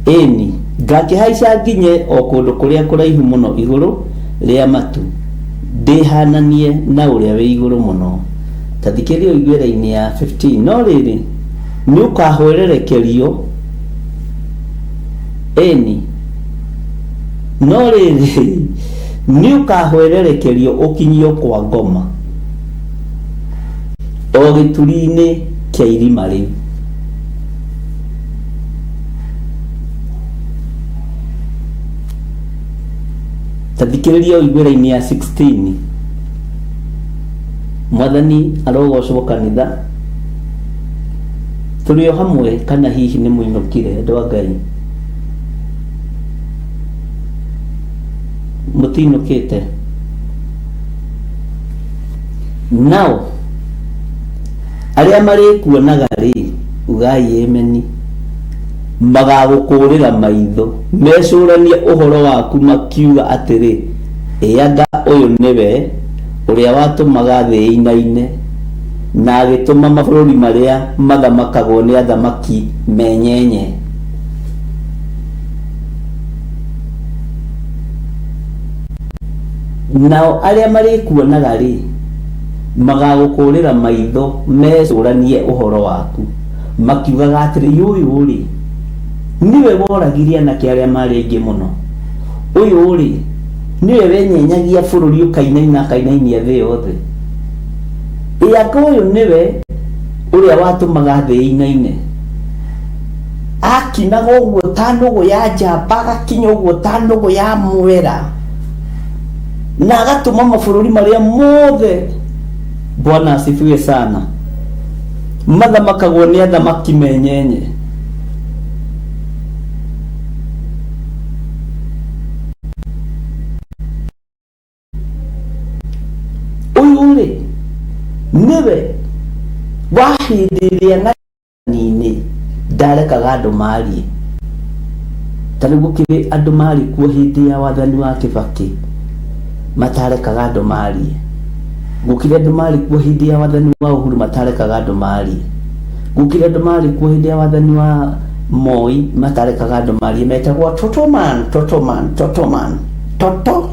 Ĩni ngakĩhaica nginye o kũndũ kũrĩa kũraihu mũno igũrũ rĩa matu, ndĩhananie na ũrĩa wĩ igũrũ mũno. Ta thikĩrĩria iguĩra-inĩ ya 15. No rĩrĩ nĩ ũkahwererekerio. Ĩni no rĩrĩ nĩ ũkahwererekerio ũkinyio kwa ngoma o gĩturi-inĩ kĩa irima rĩu. Ta thikĩrĩria iguĩra-inĩ ya 16. Mwathani arogocwo kanitha. Tũrĩ o hamwe kana hihi nĩ mũinũkire andũ a Ngai? Mũtinũkĩte? Nao arĩa marĩkuonaga rĩ, ugai ameni, magagũkũrĩra maitho mecũranie ũhoro waku makiuga atĩrĩ, anga ũyũ nĩwe ũrĩa watũmaga thĩ ĩinaine na agĩtũma mabũrũri marĩa mathamakagwo nĩ athamaki menyenye. Nao arĩa marĩkuonaga rĩ, magagũkũrĩra maitho mecũranie ũhoro waku makiugaga atĩrĩ, ũyũ rĩ niwe woragirie anake arĩa marĩ aingĩ mũno, ũyũ rĩ niwe wenyenyagia bũrũri ũkainaina akainainia thĩ yothe, anga ũyũ niwe ũrĩa watũmaga thĩ ĩinaine, akinaga ũguo ta nũgũ ya njamba, agakinya ũguo ta nũgũ ya mwera, na agatũma mabũrũri marĩa mothe, Bwana asifiwe sana, mathamakagwo nĩ athamaki menyenye. Ũyũ rĩ niwe wa hĩndĩ ĩrĩa nini ndarekaga andũ marie. Ta rĩu gũkĩrĩ andũ marĩ kuo hĩndĩ ya wathani wa Kibaki matarekaga andũ marie. Gũkĩrĩ andũ marĩ kuo hĩndĩ ya wathani wa Uhuru matarekaga andũ marie. Gũkĩrĩ andũ marĩ kuo hĩndĩ ya wathani wa Moi matarekaga andũ marie, metagwo toto man, toto man, toto man, toto.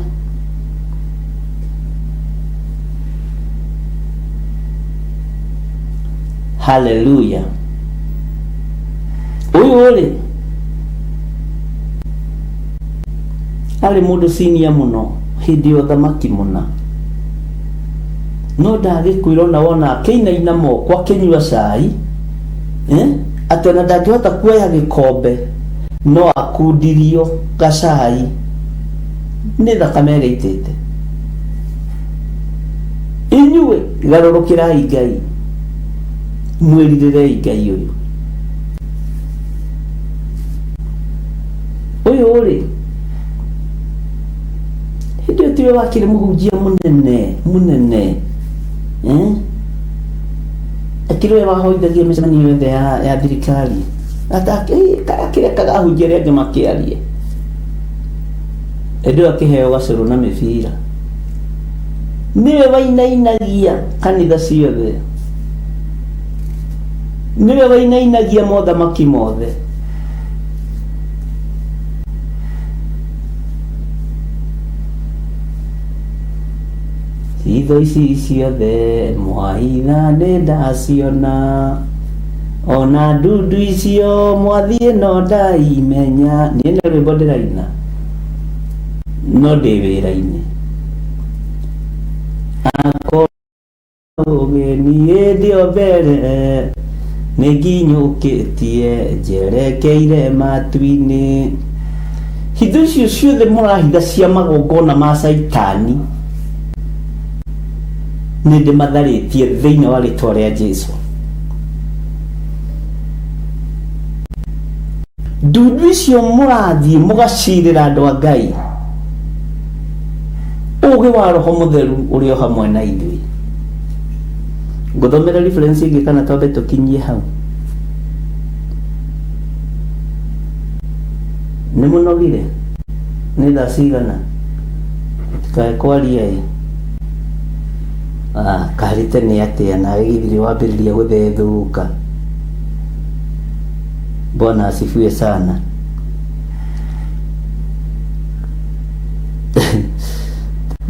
Hallelujah. Ũyũ rĩ arĩ mũndũ senior mũno hĩndĩ ya ũthamaki mũna, no ndagĩkwĩra na wona akĩinaina moko akĩnyua cai atĩ ona ndangĩhota kuoya gĩkombe no akundirio gacai nĩ thakame ĩgaitĩte. inyuĩ garũrũkĩrai Ngai, mwĩrirĩrei Ngai ũyũ rĩ, hĩndĩ ĩyo tiwe wakĩrĩ mũhunjia mũnene akĩrĩ we wahoithagia mĩcemanio yothe ya thirikari, akĩrekaga ahunjia arĩa angĩ makĩarie, hĩndĩ ĩyo akĩheo gacũrũ na mĩbira. Niwe wainainagia kanitha ciothe, niwe wainainagia mothamaki mothe. Hitho ici ciothe mwaitha nĩndaciona, ona ndundu icio mwathiĩ no ndaimenya. Niĩ nĩ rwĩmbo ndĩraina no ndĩ wĩra-inĩ. Ũgeni hĩndĩ o mbere nĩnginyũkĩtie njerekeire matu-inĩ. Hitho icio ciothe mũrahitha cia magongona ma Saitani nĩndĩmatharĩtie thĩinĩ wa rĩtwa rĩa Jesũ. Ndundu icio mũrathiĩ mũgacirĩra andũ a Ngai, ũũgĩ wa Roho Mũtheru ũrĩ o hamwe na ithuĩ. Ngũthomera reference ĩngĩ kana twambe tũkinyie hau? Nĩ mũnogire? Nĩ thaa cigana? Kaĩ kwaria ĩ? Karĩte nĩ atĩa nawe githirĩ wambĩrĩria gũthethũka? Bwana asifiwe sana.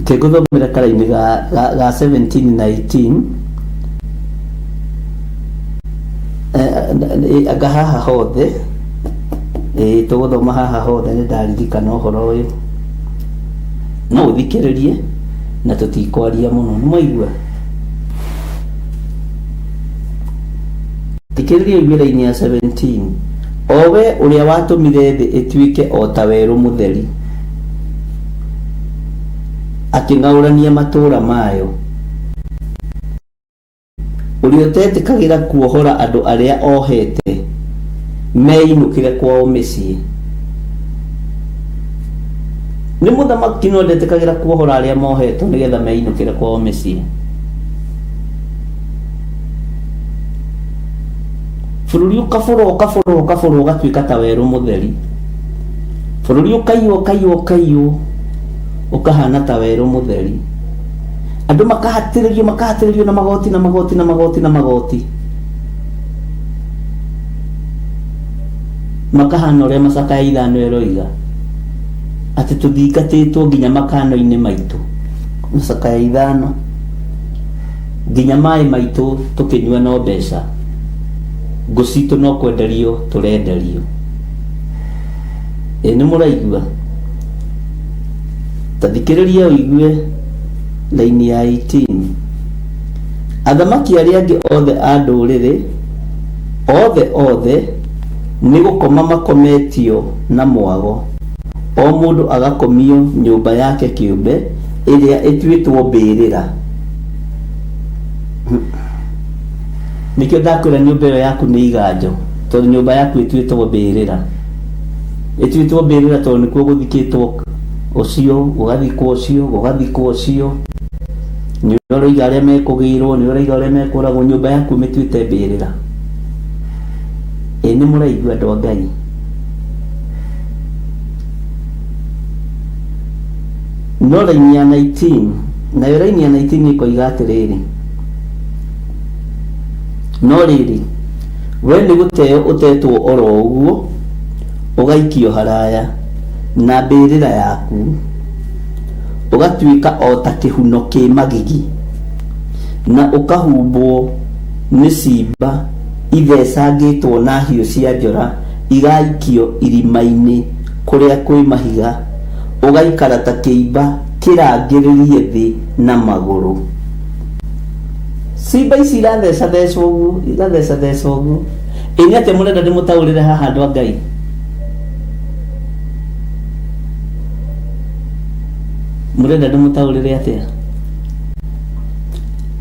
Ngũthomera karaini ga 17:19 anga haha hothe, tũgũthoma haha hothe. Nĩ ndaririkana ũhoro ũyũ, no ũthikĩrĩrie na tũtikwaria mũno. Nĩ mwaigua? Thikĩrĩria imbĩra-inĩ ya 17. O we ũrĩa watũmire thĩ ĩtuĩke o ta werũ mũtheri, akĩng'aũrania matũũra mayo, ũrĩa ũtetĩkagĩra kuohora andũ arĩa ohete meinũkĩre kwao mĩciĩ. Nĩ mũthamaki no ndetĩkagĩra kuohora arĩa mohetwo nĩgetha meinũkĩre kwao mĩciĩ. Bũrũri ũkabũrwo ũgatuĩka ta werũ mũtheri. Bũrũri ũkaiywo ũkahana ta werũ mũtheri. Andũ makahatĩrĩrio na magoti. Makahana ũrĩa Macakaya 5 ĩroiga atĩ tũthingatĩtwo nginya makano-inĩ maitũ. Macakaya 5 nginya maĩ maitũ tũkĩnyua no mbeca, ngũ citũ no kwenderio tũrenderio. Nĩ mũraigua? Tathikĩrĩria ũigue laini ya 18. Athamaki arĩa angĩ othe a ndũrĩrĩ othe nĩ gũkoma makometio na mwago, o mũndũ agakomio nyũmba yake kĩũmbe ĩrĩa ĩtuĩtwo mbĩrĩra. Nĩkĩo ndakwĩra nyũmba ĩyo yaku nĩ iganjo, tondũ nyũmba yaku ĩtuĩtwo mbĩrĩra. Ĩtuĩtwo mbĩrĩra tondũ nĩkuo gũthikĩtwo ũcio, gũgathikwo ũcio. Nĩ ũroiga arĩa mekũgĩirwo, nĩ ũroiga arĩa mekũragwo. Nyũmba yaku mĩtuĩte mbĩrĩra. Nĩ mũraigua andũ a Ngai? No raini ya 19, nayo raini ya 19 ĩkoiga atĩrĩrĩ: no rĩrĩ, we nĩ gũteo ũtetwo oro ũguo, ũgaikio haraya na mbĩrĩra yaku, ũgatuĩka o ta kĩhuno kĩ magigi, na ũkahumbwo nĩ cimba ithecangĩtwo na hiũ cia njora, igaikio irima-inĩ kũrĩa kwĩ mahiga, ũgaikara ta kĩimba kĩrangĩrĩrie thĩ na magũrũ. Cimba ici irathecathecwo ũguo. Nĩ atĩ mũrenda ndĩmũtaũrĩre haha andũ a Ngai? Mũrenda ndĩmũtaũrĩre atĩa?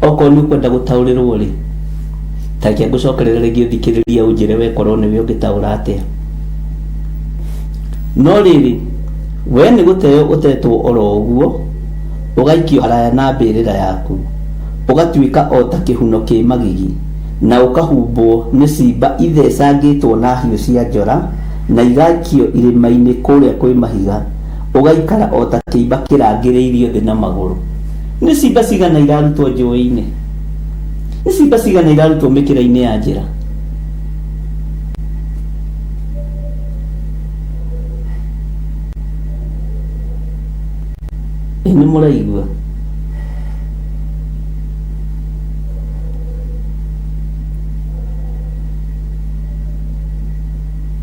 oko ni kwenda gutaurirwo ri takia gucokerera ringi uthikiriria unjire we korwo ni we ungitaura atia no riri we ni guteo utetwo oro uguo ugaikio haraya na mbirira yaku ugatuika o ta kihuno ki magigi na ukahumbwo ni simba ithecangitwo na hiũ cia njora na igakio irima-inĩ kũrĩa kwĩ mahiga ugaikara o ta kĩimba kĩrangĩrĩirio thĩ na magũrũ. Nĩ simba cigana irarutwo njũĩ-inĩ? Nĩ simba cigana irarutwo mĩkĩra-inĩ ya njĩra? Nĩ mũraigua?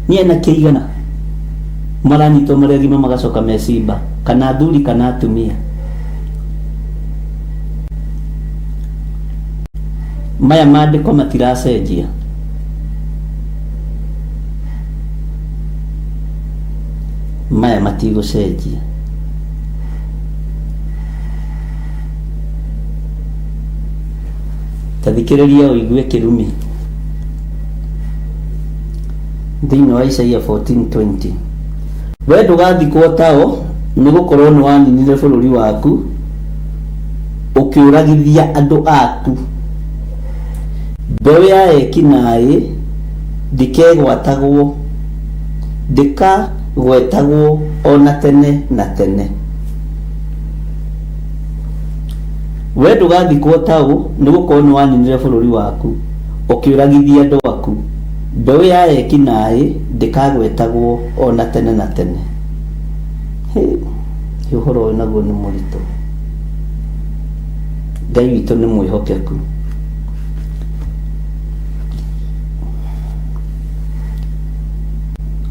Niĩ na kĩigana maranyitwo marĩa gima magacoka me simba kana athuri kana atumia. Maya maandĩko matiracenjia. Maya matigũcenjia. Tathikĩrĩria ũigue kĩrumi thĩinĩ wa Isaia 14:20. We ndũgathikwo tao nĩ gũkorwo nĩ waninire bũrũri waku ũkĩũragithia andũ aku. Mbeũ ya ekinaĩ ndĩkagwetagwo ona tene na tene. We ndũgathikwo tao nĩ gũkorwo nĩ waninire bũrũri waku ũkĩũragithia andũ aku. Mbeũ ya ekinaĩ ndĩkagwetagwo ona tene na tene. Ũhoro ũyũ naguo nĩ mũritũ. Ngai witũ nĩ mwĩhokeku.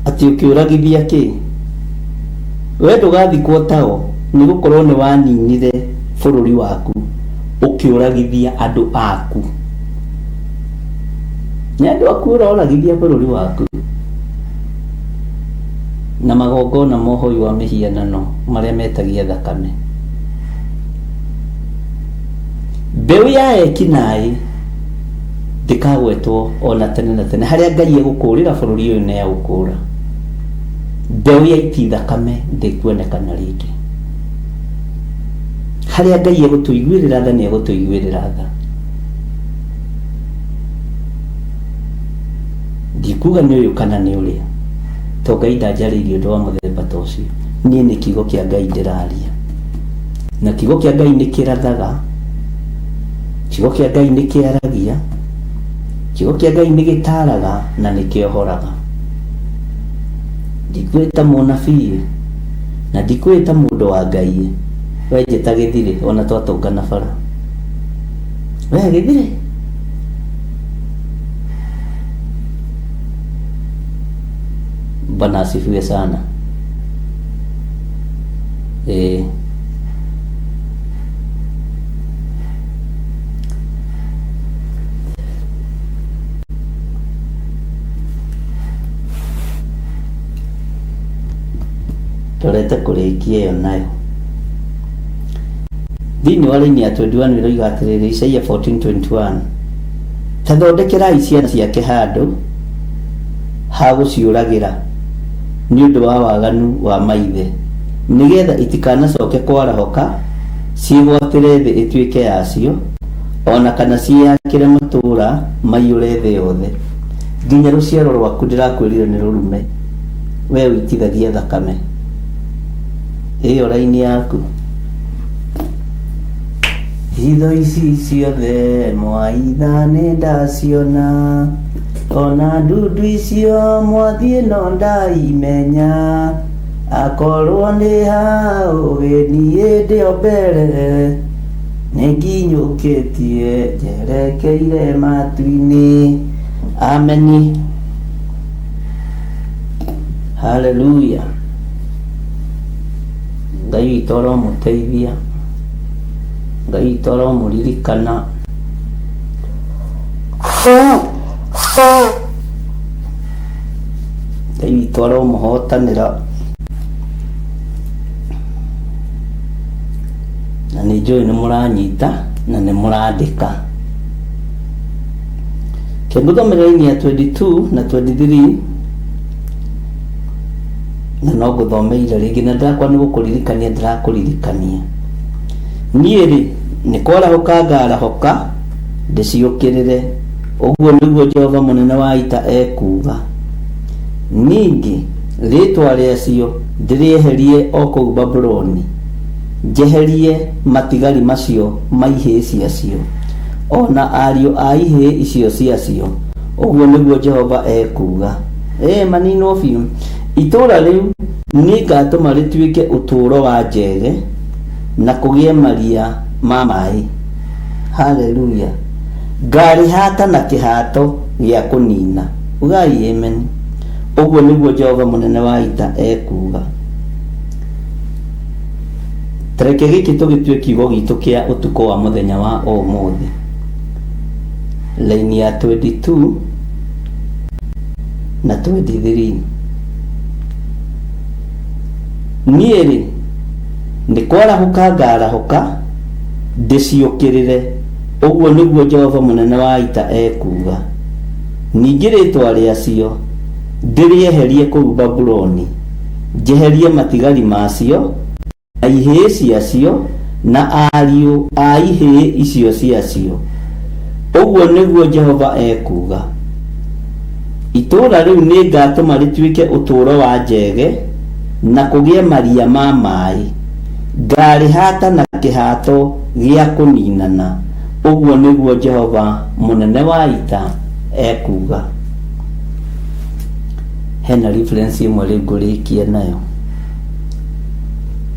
Atĩ ũkĩũragithia kĩ? We ndũgathikwo tao nĩ gũkorwo nĩ waninire bũrũri waku ũkĩũragithia andũ aku. Nĩ andũ aku ũroragithia bũrũri waku na magongona mohoi wa mĩhianano marĩa metagia thakame. Mbeũ ya ekinaĩ ndĩkagwetwo ona tene na tene. Harĩa Ngai egũkũrĩra bũrũri ũyũ nĩ egũkũra. Mbeũ ya iti thakame ndĩkuonekana rĩngĩ. Harĩa Ngai egũtũiguĩrĩra tha nĩ egũtũiguĩrĩra tha. Ndikuga nĩ ũyũ kana nĩ ũrĩa, to Ngai ndanjarĩirie ũndũ wa mũthemba ta ũcio. Niĩ nĩ kiugo kĩa Ngai ndĩraria, na kiugo kĩa Ngai nĩ kĩrathaga, kiugo kĩa Ngai nĩ kĩaragia, kiugo kĩa Ngai nĩ gĩtaaraga na nĩ kĩohoraga. Ndikwĩta mũnabii na ndikwĩta mũndũ wa Ngai. We njĩta gĩthirĩ ona twatũngana bara. We gĩthirĩ Bwana asifiwe sana. Tũrete kũrĩkia ĩyo nayo. Thĩinĩ wa raini ya 21 wĩroiga atĩrĩrĩ, Isaia 14:21. Ta thondekerai ciana ciake handũ ha gũciũragĩra nĩ ũndũ wa waganu wa maithe, nĩgetha itikanacoke kwarahoka ciĩgwatĩre thĩ ĩtuĩke yacio, ona kana ciĩyakĩre matũũra maiyũre thĩ yothe. Nginya rũciaro rwaku ndĩrakwĩrire nĩ rũrume, we ũitithagia thakame. Ĩyo raini yaku. Hitho ici ciothe mwaitha nĩ ndaciona, ona ndundu icio mwathiĩ no ndaimenya, akorwo nĩ ha ũgĩniĩ ndĩo mbere, nĩ nginyũkĩtie njerekeire matu-inĩ. Ameni. Haleluya. Ngai witũ aromũteithia, Ngai witũ aromũririkana. Ngai witũ aromũhotanĩra, na nĩ njũĩ nĩ mũranyita na nĩ mũrandĩka. Ngũthomera-inĩ ya 22 na 23 na no ngũthomeire rĩngĩ, na ndĩrakwa nĩ gũkũririkania ndĩrakũririkania. Niĩ rĩ nĩ kwarahũka ngarahũka ndĩciũkĩrĩre, ũguo nĩguo Jehova mũnene wa ita ekuga. Ningĩ rĩtwa rĩacio ndĩrĩeherie o kũu Babuloni, njeherie matigari macio ma ihĩĩ ciacio, ona ariũ a ihĩĩ icio ciacio, ũguo nĩguo Jehova ekuga. Maninwo biũ. Itũũra rĩu nĩ ngatũma rĩtuĩke ũtũũro wa njege na kũgĩe maria ma maĩ. Haleluya. Ngarĩhata na kĩhato gĩa kũnina. Ugai amen. Ũguo nĩguo Jehova mũnene wa ita ekuga. Tareke gĩkĩ tũgĩtue kiugo gitũ kĩa ũtukũ wa mũthenya wa ũmũthĩ. Laini ya 22 na 23. Niĩ rĩ nĩ kwarahũka ngarahũka ndĩciũkĩrĩre, ũguo nĩguo Jehova mũnene wa ita ekuga. Ningĩ rĩtwa rĩacio ndĩrĩeherie kũu Babuloni, njeherie matigari macio na ihĩĩ ciacio na ariũ a ihĩĩ icio ciacio, ũguo nĩguo Jehova ekuga. Itũũra rĩu nĩ ngatũma rĩtuĩke ũtũũro wa njege na kũgĩe maria ma maĩ, ngarĩhata na kĩhato gĩa kũninana, ũguo nĩguo Jehova mũnene wa ita ekuga. Hena reference ĩmwe rĩu ngũrĩkia nayo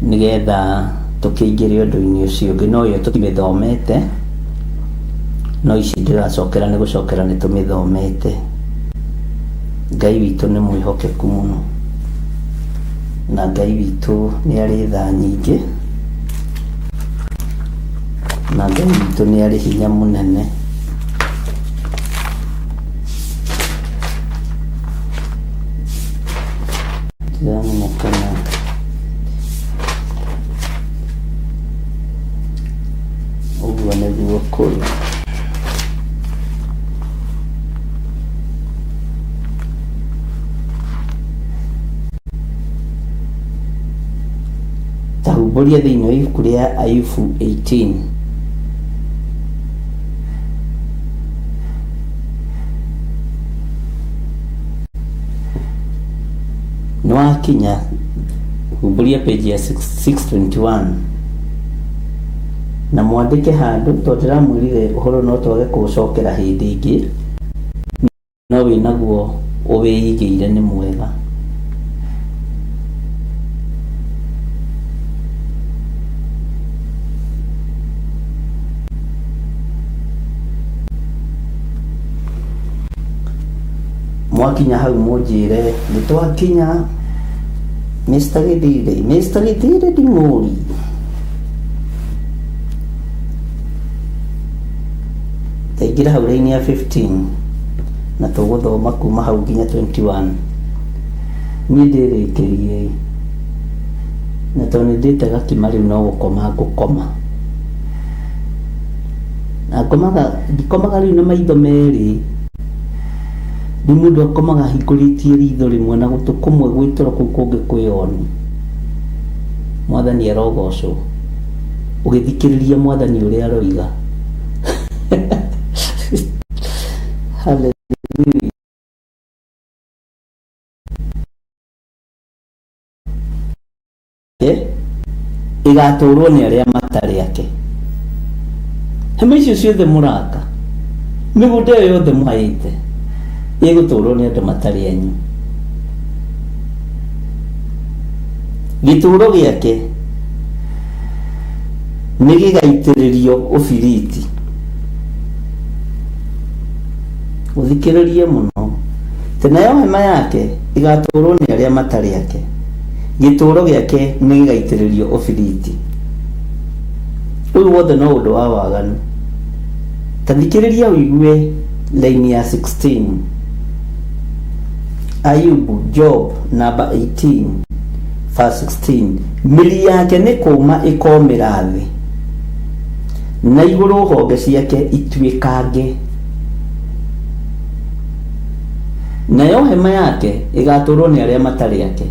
nĩgetha tũkĩingĩre ũndũ-inĩ ũcio ũngĩ, no yo tũtimĩthomete, no ici ndĩracokera nĩ gũcokera nĩ tũmĩthomete. Ngai witũ nĩ mwĩhokeku mũno, na Ngai witũ nĩ arĩ tha nyingĩ, na Ngai witũ nĩ arĩ hinya mũnene. Ndĩramenya ũguo nĩguo kũrĩ. Tahumbũria thĩinĩ wa ibuku rĩa Ayubu 18. Nĩ wakinya humburia page ya 621 na mwandĩke handũ, tondũ ndĩramwĩrire ũhoro no twage kũũcokera hĩndĩ ĩngĩ, no wĩnaguo ũwĩigĩire nĩ mwega. Mwakinya hau mũnjĩre nĩ twakinya. Mr. Githire Nding'ũri. Taingĩra hau raini ya 15 na tũgũthoma kuma hau nginya 21. Niĩ ndĩrĩkĩrie na tondũ nĩ ndĩte gakima rĩu no gũkoma ngũkoma, na ndikomaga rĩu na maitho merĩ. Rĩu mũndũ akomaga hingũrĩtie ritho rĩmwe na gũtũ kũmwe gwĩtũra kũu kũngĩ kwĩoni. Mwathani arogocwo ũgĩthikĩrĩria Mwathani ũrĩa aroiga. Hallelujah. Igatũrwo nĩ arĩa matarĩ ake. Hema icio ciothe mũraka, mĩgũnda ĩyo yothe mũhaĩte ĩgũtũrwo nĩ andũ matarĩ anyu. Gĩtũũro gĩake nĩ gĩgaitĩrĩrio ũbiriti. Ũthikĩrĩrie mũno. Nayo hema yake igatũrwo nĩ arĩa matarĩ ake, gĩtũũro gĩake nĩ gĩgaitĩrĩrio ũbiriti. Ũyũ wothe no ũndũ wa waganu. Ta thikĩrĩria ũigue laini ya 16. Ayubu, Job number 18 verse 16. Mĩri yake nĩ kũũma ĩkomĩra thĩ, na igũrũ honge ciake ituĩkange. Nayo hema yake ĩgatũrwo nĩ arĩa matarĩ ake,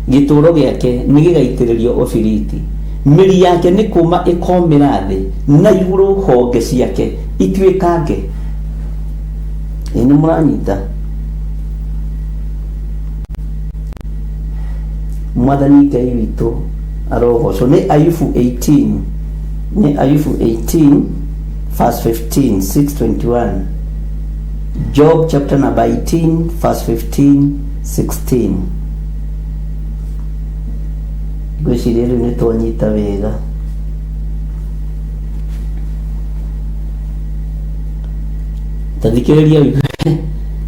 gĩtũũro gĩake nĩ gĩgaitĩrĩrio ũbiriti, mĩri yake nĩ kuuma ĩkomĩra thĩ, na igũrũ honge ciake ituĩkange. Ĩ nĩ mũranyita? Mwathani Ngai witũ arogocwo. Nĩ Ayubu 18, nĩ Ayubu 18 verse 15, 6:21. Job chapter number 18 verse 15, 16. Gwĩciria rĩu nĩ twanyita wega. Tathikĩrĩria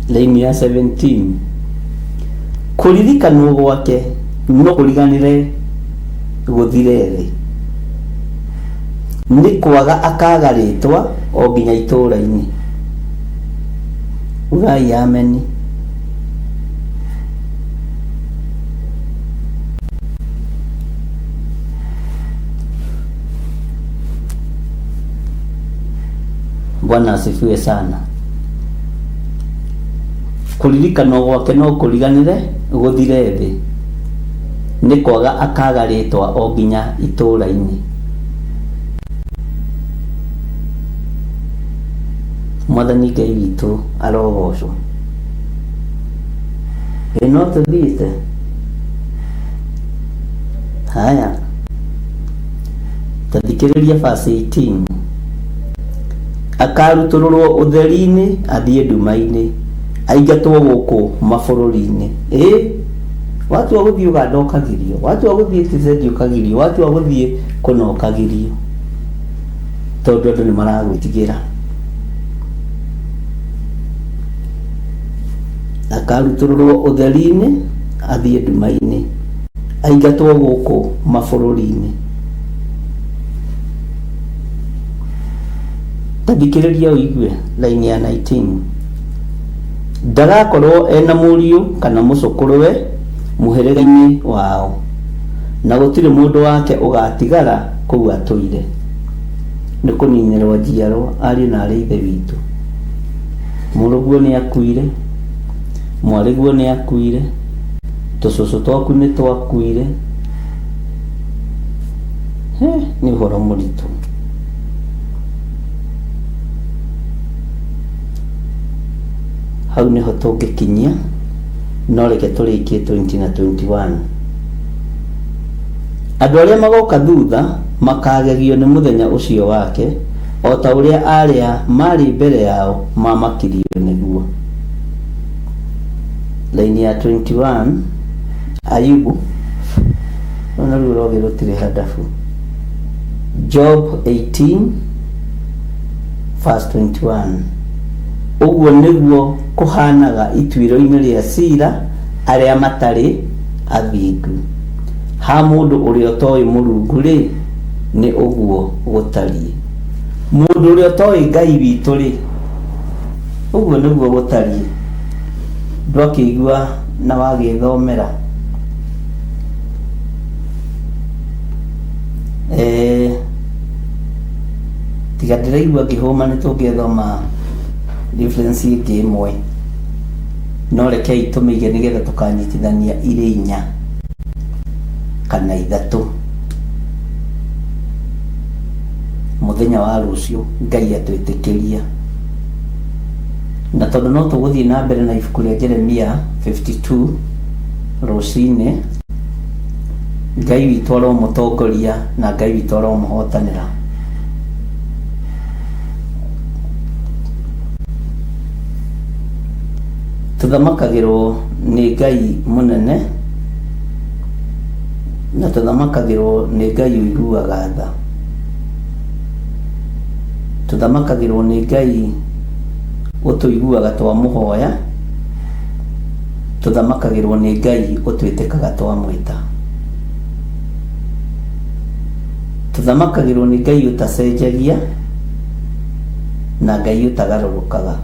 laini ya 17. Kũririkanwo gwake no kũriganĩre gũthire thĩ, nĩ kwaga akaga rĩtwa o nginya itũũra-inĩ. Ugai ameni. Bwana asifiwe sana. Kũririkanwo gwake no kũriganĩre gũthire thĩ, nĩ kwaga akaga rĩtwa o nginya itũũra-inĩ. Mwathani Ngai witũ arogocwo. No tũthiĩte. Haya, tathikĩrĩria verse 18. Akarutũrũrwo ũtheri-inĩ athiĩ nduma-inĩ, aingatwo gũkũ mabũrũri-inĩ. Watu wa gũthiĩ Uganda ũkagirio, watu wa gũthiĩ TZ ũkagirio, watu wa gũthiĩ kũna ũkagirio, tondũ andũ nĩ maragwĩtigĩra. Akarutũrũrwo ũtheri-inĩ athiĩ nduma-inĩ, aingatwo gũkũ mabũrũri-inĩ. Tathikĩrĩria ũigue laini ya 19. Ndagakorwo ena mũriũ kana mũcũkũrũwe mũhĩrĩga-inĩ wao, na gũtirĩ mũndũ wake ũgatigara kũu atũire. Nĩ kũninĩrwo njiarwa ariũ na aarĩ ithe witũ. Mũrũguo nĩ akuire, mwarĩguo nĩ akuire, tũcũcũ twaku nĩ twakuire. Nĩ ũhoro mũritũ. Hau nĩho tũngĩkinyia, no reke tũrĩkie 20 na 21. Andũ arĩa magoka thutha makagegio nĩ mũthenya ũcio wake, o ta ũrĩa arĩa marĩ mbere yao mamakirio nĩguo. Laini ya 21. Ayubu, ona rĩu rũgĩ rũtirĩ hadafu. Job 18 verse 21. Ũguo nĩguo kũhanaga ituĩro-inĩ rĩa cira arĩa matarĩ athingu. Ha mũndũ ũrĩa ũtoĩ Mũrungu rĩ, nĩ ũguo gũtariĩ. Mũndũ ũrĩa ũtoĩ Ngai witũ rĩ, ũguo nĩguo gũtariĩ. Ndwakĩigua na wagĩthomera. Tiga ndĩraigua ngĩhũma nĩ tũngĩthoma difference ĩngĩ ĩmwe, no rekei tũmĩige nĩgetha tũkanyitithania irĩ 4 kana 3 mũthenya wa rũciũ Ngai atwĩtĩkĩria. Na tondũ no tũgũthiĩ na mbere na ibuku rĩa Jeremia 52 rũcinĩ, Ngai witũ aromũtongoria na Ngai witũ aromũhotanĩra. Tuthamakagĩrwo nĩ Ngai mũnene, na tuthamakagĩrwo nĩ Ngai ũiguaga tha. Tuthamakagĩrwo nĩ Ngai ũtũiguaga twamũhoya, tuthamakagĩrwo nĩ Ngai ũtwĩtĩkaga twamwĩta. Tuthamakagĩrwo nĩ Ngai ũtacenjagia na Ngai ũtagarũrũkaga.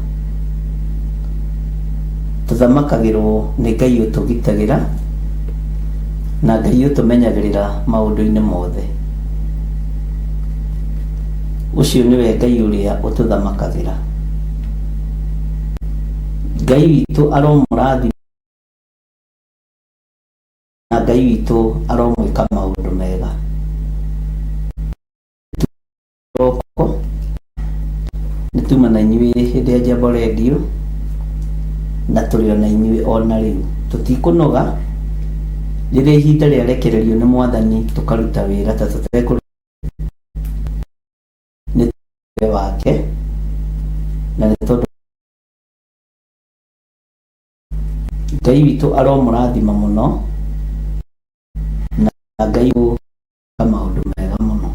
Tuthamakagĩrwo nĩ Ngai ũtũgitagĩra na Ngai ũtũmenyagĩrĩra maũndũ-inĩ mothe. ucio niwe Ngai uria ututhamakagĩra. Ngai witũ aromũrathima na Ngai witũ aromwĩka maũndũ mega. Nĩtuma na inyuĩ hĩndĩ ĩrĩa Jambo Radio, na tũrĩ ona inyuĩ ona rĩu. Tũtikũnoga rĩrĩa ihinda rĩarekererio nĩ Mwathani tũkaruta wĩra ta tũtekũruta nĩ wake, na nĩ tondũ Ngai witũ aromũrathima mũno, na Ngai ũka maũndũ mega mũno.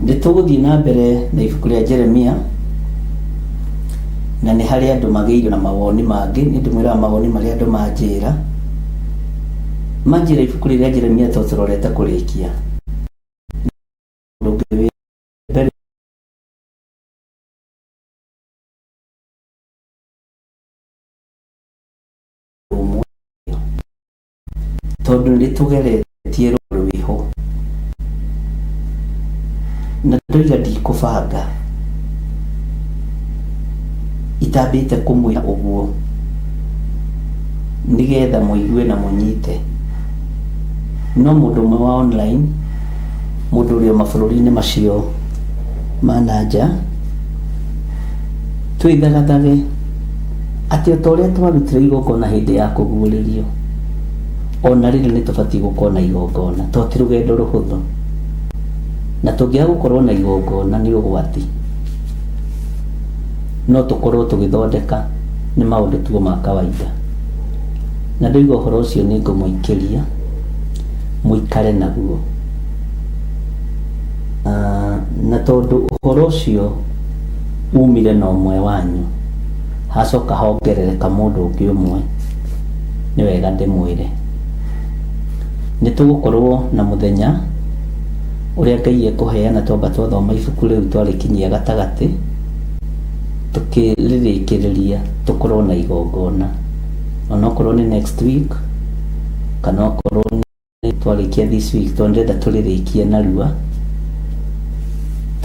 Nĩtũgũthiĩ na mbere na ibuku rĩa Jeremia, na nĩ harĩ andũ magĩire na mawoni mangĩ. Nĩ ndĩmwĩraga mawoni marĩa andũ manjĩra ibuku rĩa Jeremia to tũrorete kũrĩkia. Tondũ nĩtũgeretie rwĩho na ndoiga ndikũbanga, itambĩte kũmwĩra ũguo nĩgetha mũigue na mũnyite. No mũndũ ũmwe wa online, mũndũ ũrĩa mabũrũri-inĩ macio ma nanja, twĩthagathage atĩ o ta ũrĩa twarutire igongona hĩndĩ ya kũguũrĩrio, ona rĩrĩ nĩtũbatiĩ gũkorwo na igongona, to ti rũgendo rũhũthũ, na tũngĩaga gũkorwo na igongona nĩ ũgwati. No tũkorwo tũgĩthondeka nĩ maũndũ tuo ma kawaida, na ndoiga ũhoro ũcio nĩ ngũmũikĩria mũikare naguo. Na tondũ ũhoro ũcio umire na ũmwe wanyu, hacoka hongerereka mũndũ ũngĩ ũmwe, nĩ wega ndĩmwĩre nĩtũgũkorwo na mũthenya ũrĩa Ngai ekũheana twamba twathoma ibuku rĩu twarĩkinyia gatagatĩ, tukĩrĩrĩkĩrĩria tũkorwo na igongona, onokorwo nĩ next week kana okorwo nĩ twarĩkia this week, tondũ tũrĩrĩkie narua,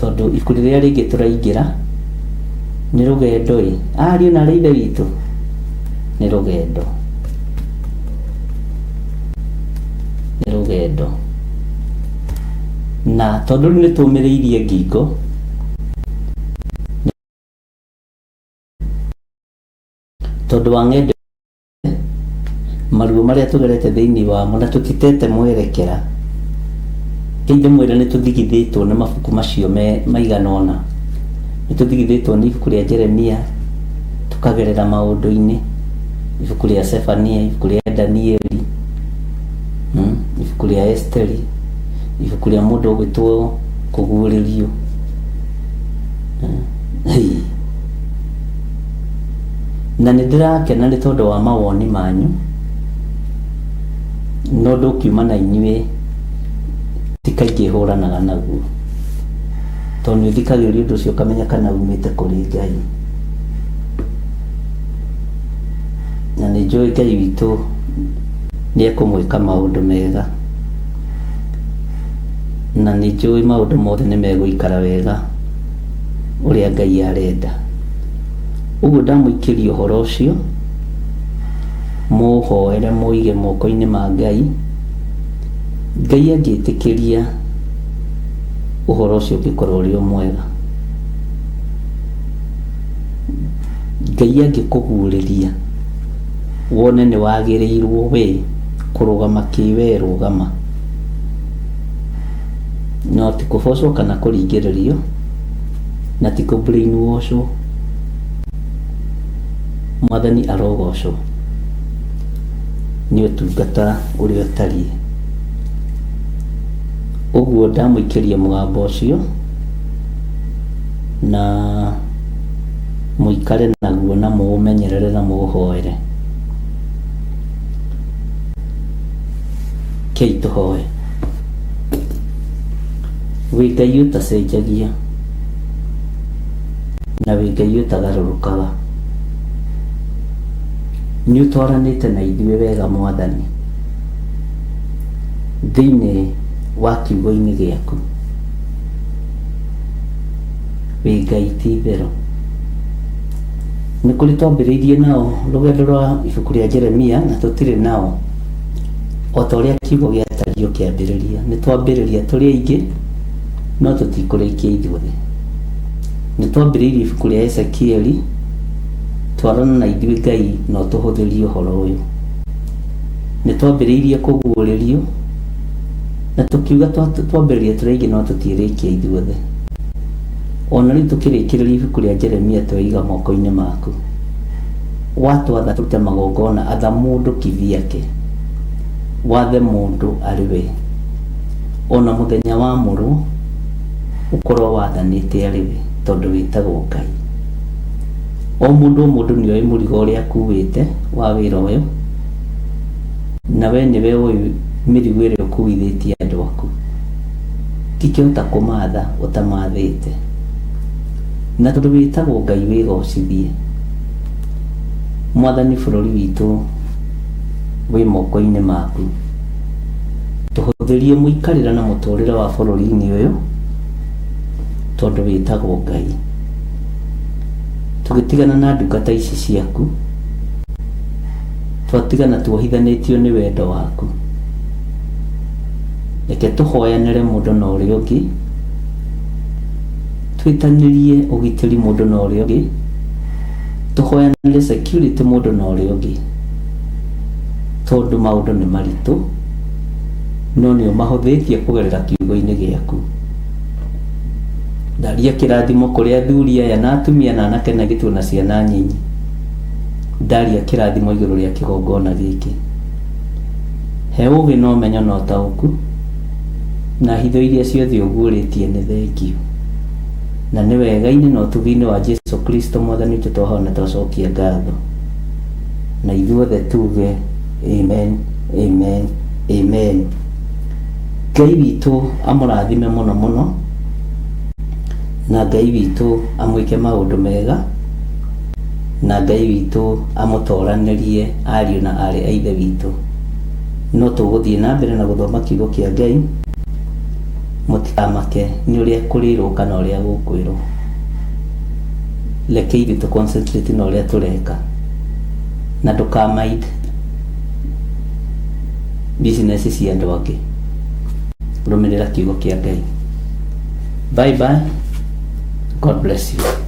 tondũ ibuku rĩrĩa rĩngĩ tũraingĩra nĩ rũgendo. Ariũ na arĩ ithe witũ, nĩ rũgendo, nĩ rũgendo. Na tondũ nĩtũmĩrĩirie ngingo, tondũ wa ng'endo maruo marĩa tũgerete thĩinĩ wamo na tũtitete mwerekera, kĩndũ mwĩra nĩtũthigithĩtwo nĩ mabuku macio maigana ũna. Nĩtũthigithĩtwo nĩ ibuku rĩa Jeremia tũkagerera maũndũ-inĩ, ibuku rĩa Sefania, ibuku rĩa Danieli, ibuku rĩa Esteri, ibuku rĩa mũndũ ũgwĩtwo kũguũrĩrio. Na nĩndĩrakena nĩ tondũ wa mawoni manyu, no ndũkiuma na inyuĩ ti kaingĩ hũranaga naguo, tondũ nĩũthikagĩrĩria ũndũ ũcio ũkamenya kana umĩte kũrĩ Ngai. Na nĩnjũĩ Ngai witũ nĩekũmwĩka maũndũ mega, na nĩnjũĩ maũndũ mothe nĩmegũikara wega ũrĩa Ngai arenda. Ũguo ndamũikĩria ũhoro ũcio, mũhoere mũige moko-inĩ ma Ngai. Ngai angĩtĩkĩria ũhoro ũcio ũngĩkorwo ũrĩ mwega, Ngai angĩkũguũrĩria wone nĩ wagĩrĩirwo we kũrũgama kĩwe rũgama, no ti kũbocwo kana kũringĩrĩrio, na ti kũ-brainwashwo. Mwathani arogocwo nĩ ũtungata ũrĩa ũtariĩ. Ũguo ndamũikĩria mũgambo ũcio, na mũikare naguo na mũũmenyerere na mũũhoere. Kei tũhoe. Wĩ Ngai ũtacenjagia na wĩ Ngai ũtagarũrũkaga, nĩũtwaranĩte na ithuĩ wega Mwathani thĩinĩ wa kiugo-inĩ gĩaku. Wĩ Ngai ti itherũ. Nĩ kũrĩ twambĩrĩirie nao rũgendo rwa ibuku rĩa Jeremia na tũtirĩ nao, o ta ũrĩa kiugo gĩatario kĩambĩrĩria. Nĩ twambĩrĩria tũrĩ aingĩ no tũtikũrĩkia ithuothe. Nĩ twambĩrĩirie ibuku rĩa Ezekieli twarana na ithuĩ Ngai no tũhũthĩrie ũhoro ũyũ. Nĩ twambĩrĩirie kũguũrĩrio na tũkiuga twambĩrĩria tũrĩ aingĩ no tũtiĩrĩkia ithuothe. Ona rĩu tũkĩrĩkĩrĩria ibuku rĩa Jeremia twaiga moko-inĩ maku. Watwatha tũrute magongona, atha mũndũ kĩvyake, wathe mũndũ arĩ we. Ona mũthenya wa mũrũ ũkorwo wathanĩte arĩ we, tondũ wĩtagwo Ngai. O mũndũ nĩoĩ mũrigo ũrĩa akuĩte wa wĩra ũyũ, na we nĩwe ũĩ mĩrigo ĩrĩa ũkuithĩtie andũ aku. Tikĩhota kũmatha ũtamathĩte, na tondũ wĩtagwo Ngai wĩgocithie. Mwathani, bũrũri witũ wĩ moko-inĩ maku. Tũhũthĩrie mũikarĩre na mũtũrĩre wa bũrũri-inĩ ũyũ, tondũ wĩtagwo Ngai. Tũgĩtigana na ndungata ici ciaku, twatigana tuohithanĩtio nĩ wendo waku. Reke tũhoyanĩre mũndũ na ũrĩa ũngĩ, twĩtanĩrie ũgitĩri mũndũ na ũrĩa ũngĩ, tũhoyanĩre security mũndũ na ũrĩa ũngĩ, tondũ maũndũ nĩ maritũ no nĩ ũmahũthĩtie kũgerera kiugo-inĩ gĩaku. Ndaria kĩrathimo kũrĩ athuri aya na atumia na anake na gĩtuo na ciana nyinyi. Ndaria kĩrathimo igũrũ rĩa kĩgongona gĩkĩ. He ũũgĩ na ũmenyo na ũtaũku, na hitho iria ciothe ũguũrĩtie nĩ thengio. Na nĩ wega-inĩ na ũtugi-inĩ wa Jesũ Kristo Mwathani witũ twahoya na twacokia ngatho. Na ithuothe tuge amen, amen, amen. Ngai witũ amũrathime mũno mũno, na Ngai witũ amwĩke maũndũ mega, na Ngai witũ amũtoranĩrie ariũ na arĩ a ithe witũ. No tũgũthiĩ na mbere na gũthoma kiugo kĩa Ngai, mũtikamake nĩ ũrĩa kũrĩrwo kana ũrĩa gũkwĩrwo. Reke ithuĩ tũ concentrate na ũrĩa tũreka, na ndũkamind business cia andũ angĩ. Rũmĩrĩra kiugo kĩa Ngai. Bye bye. God bless you.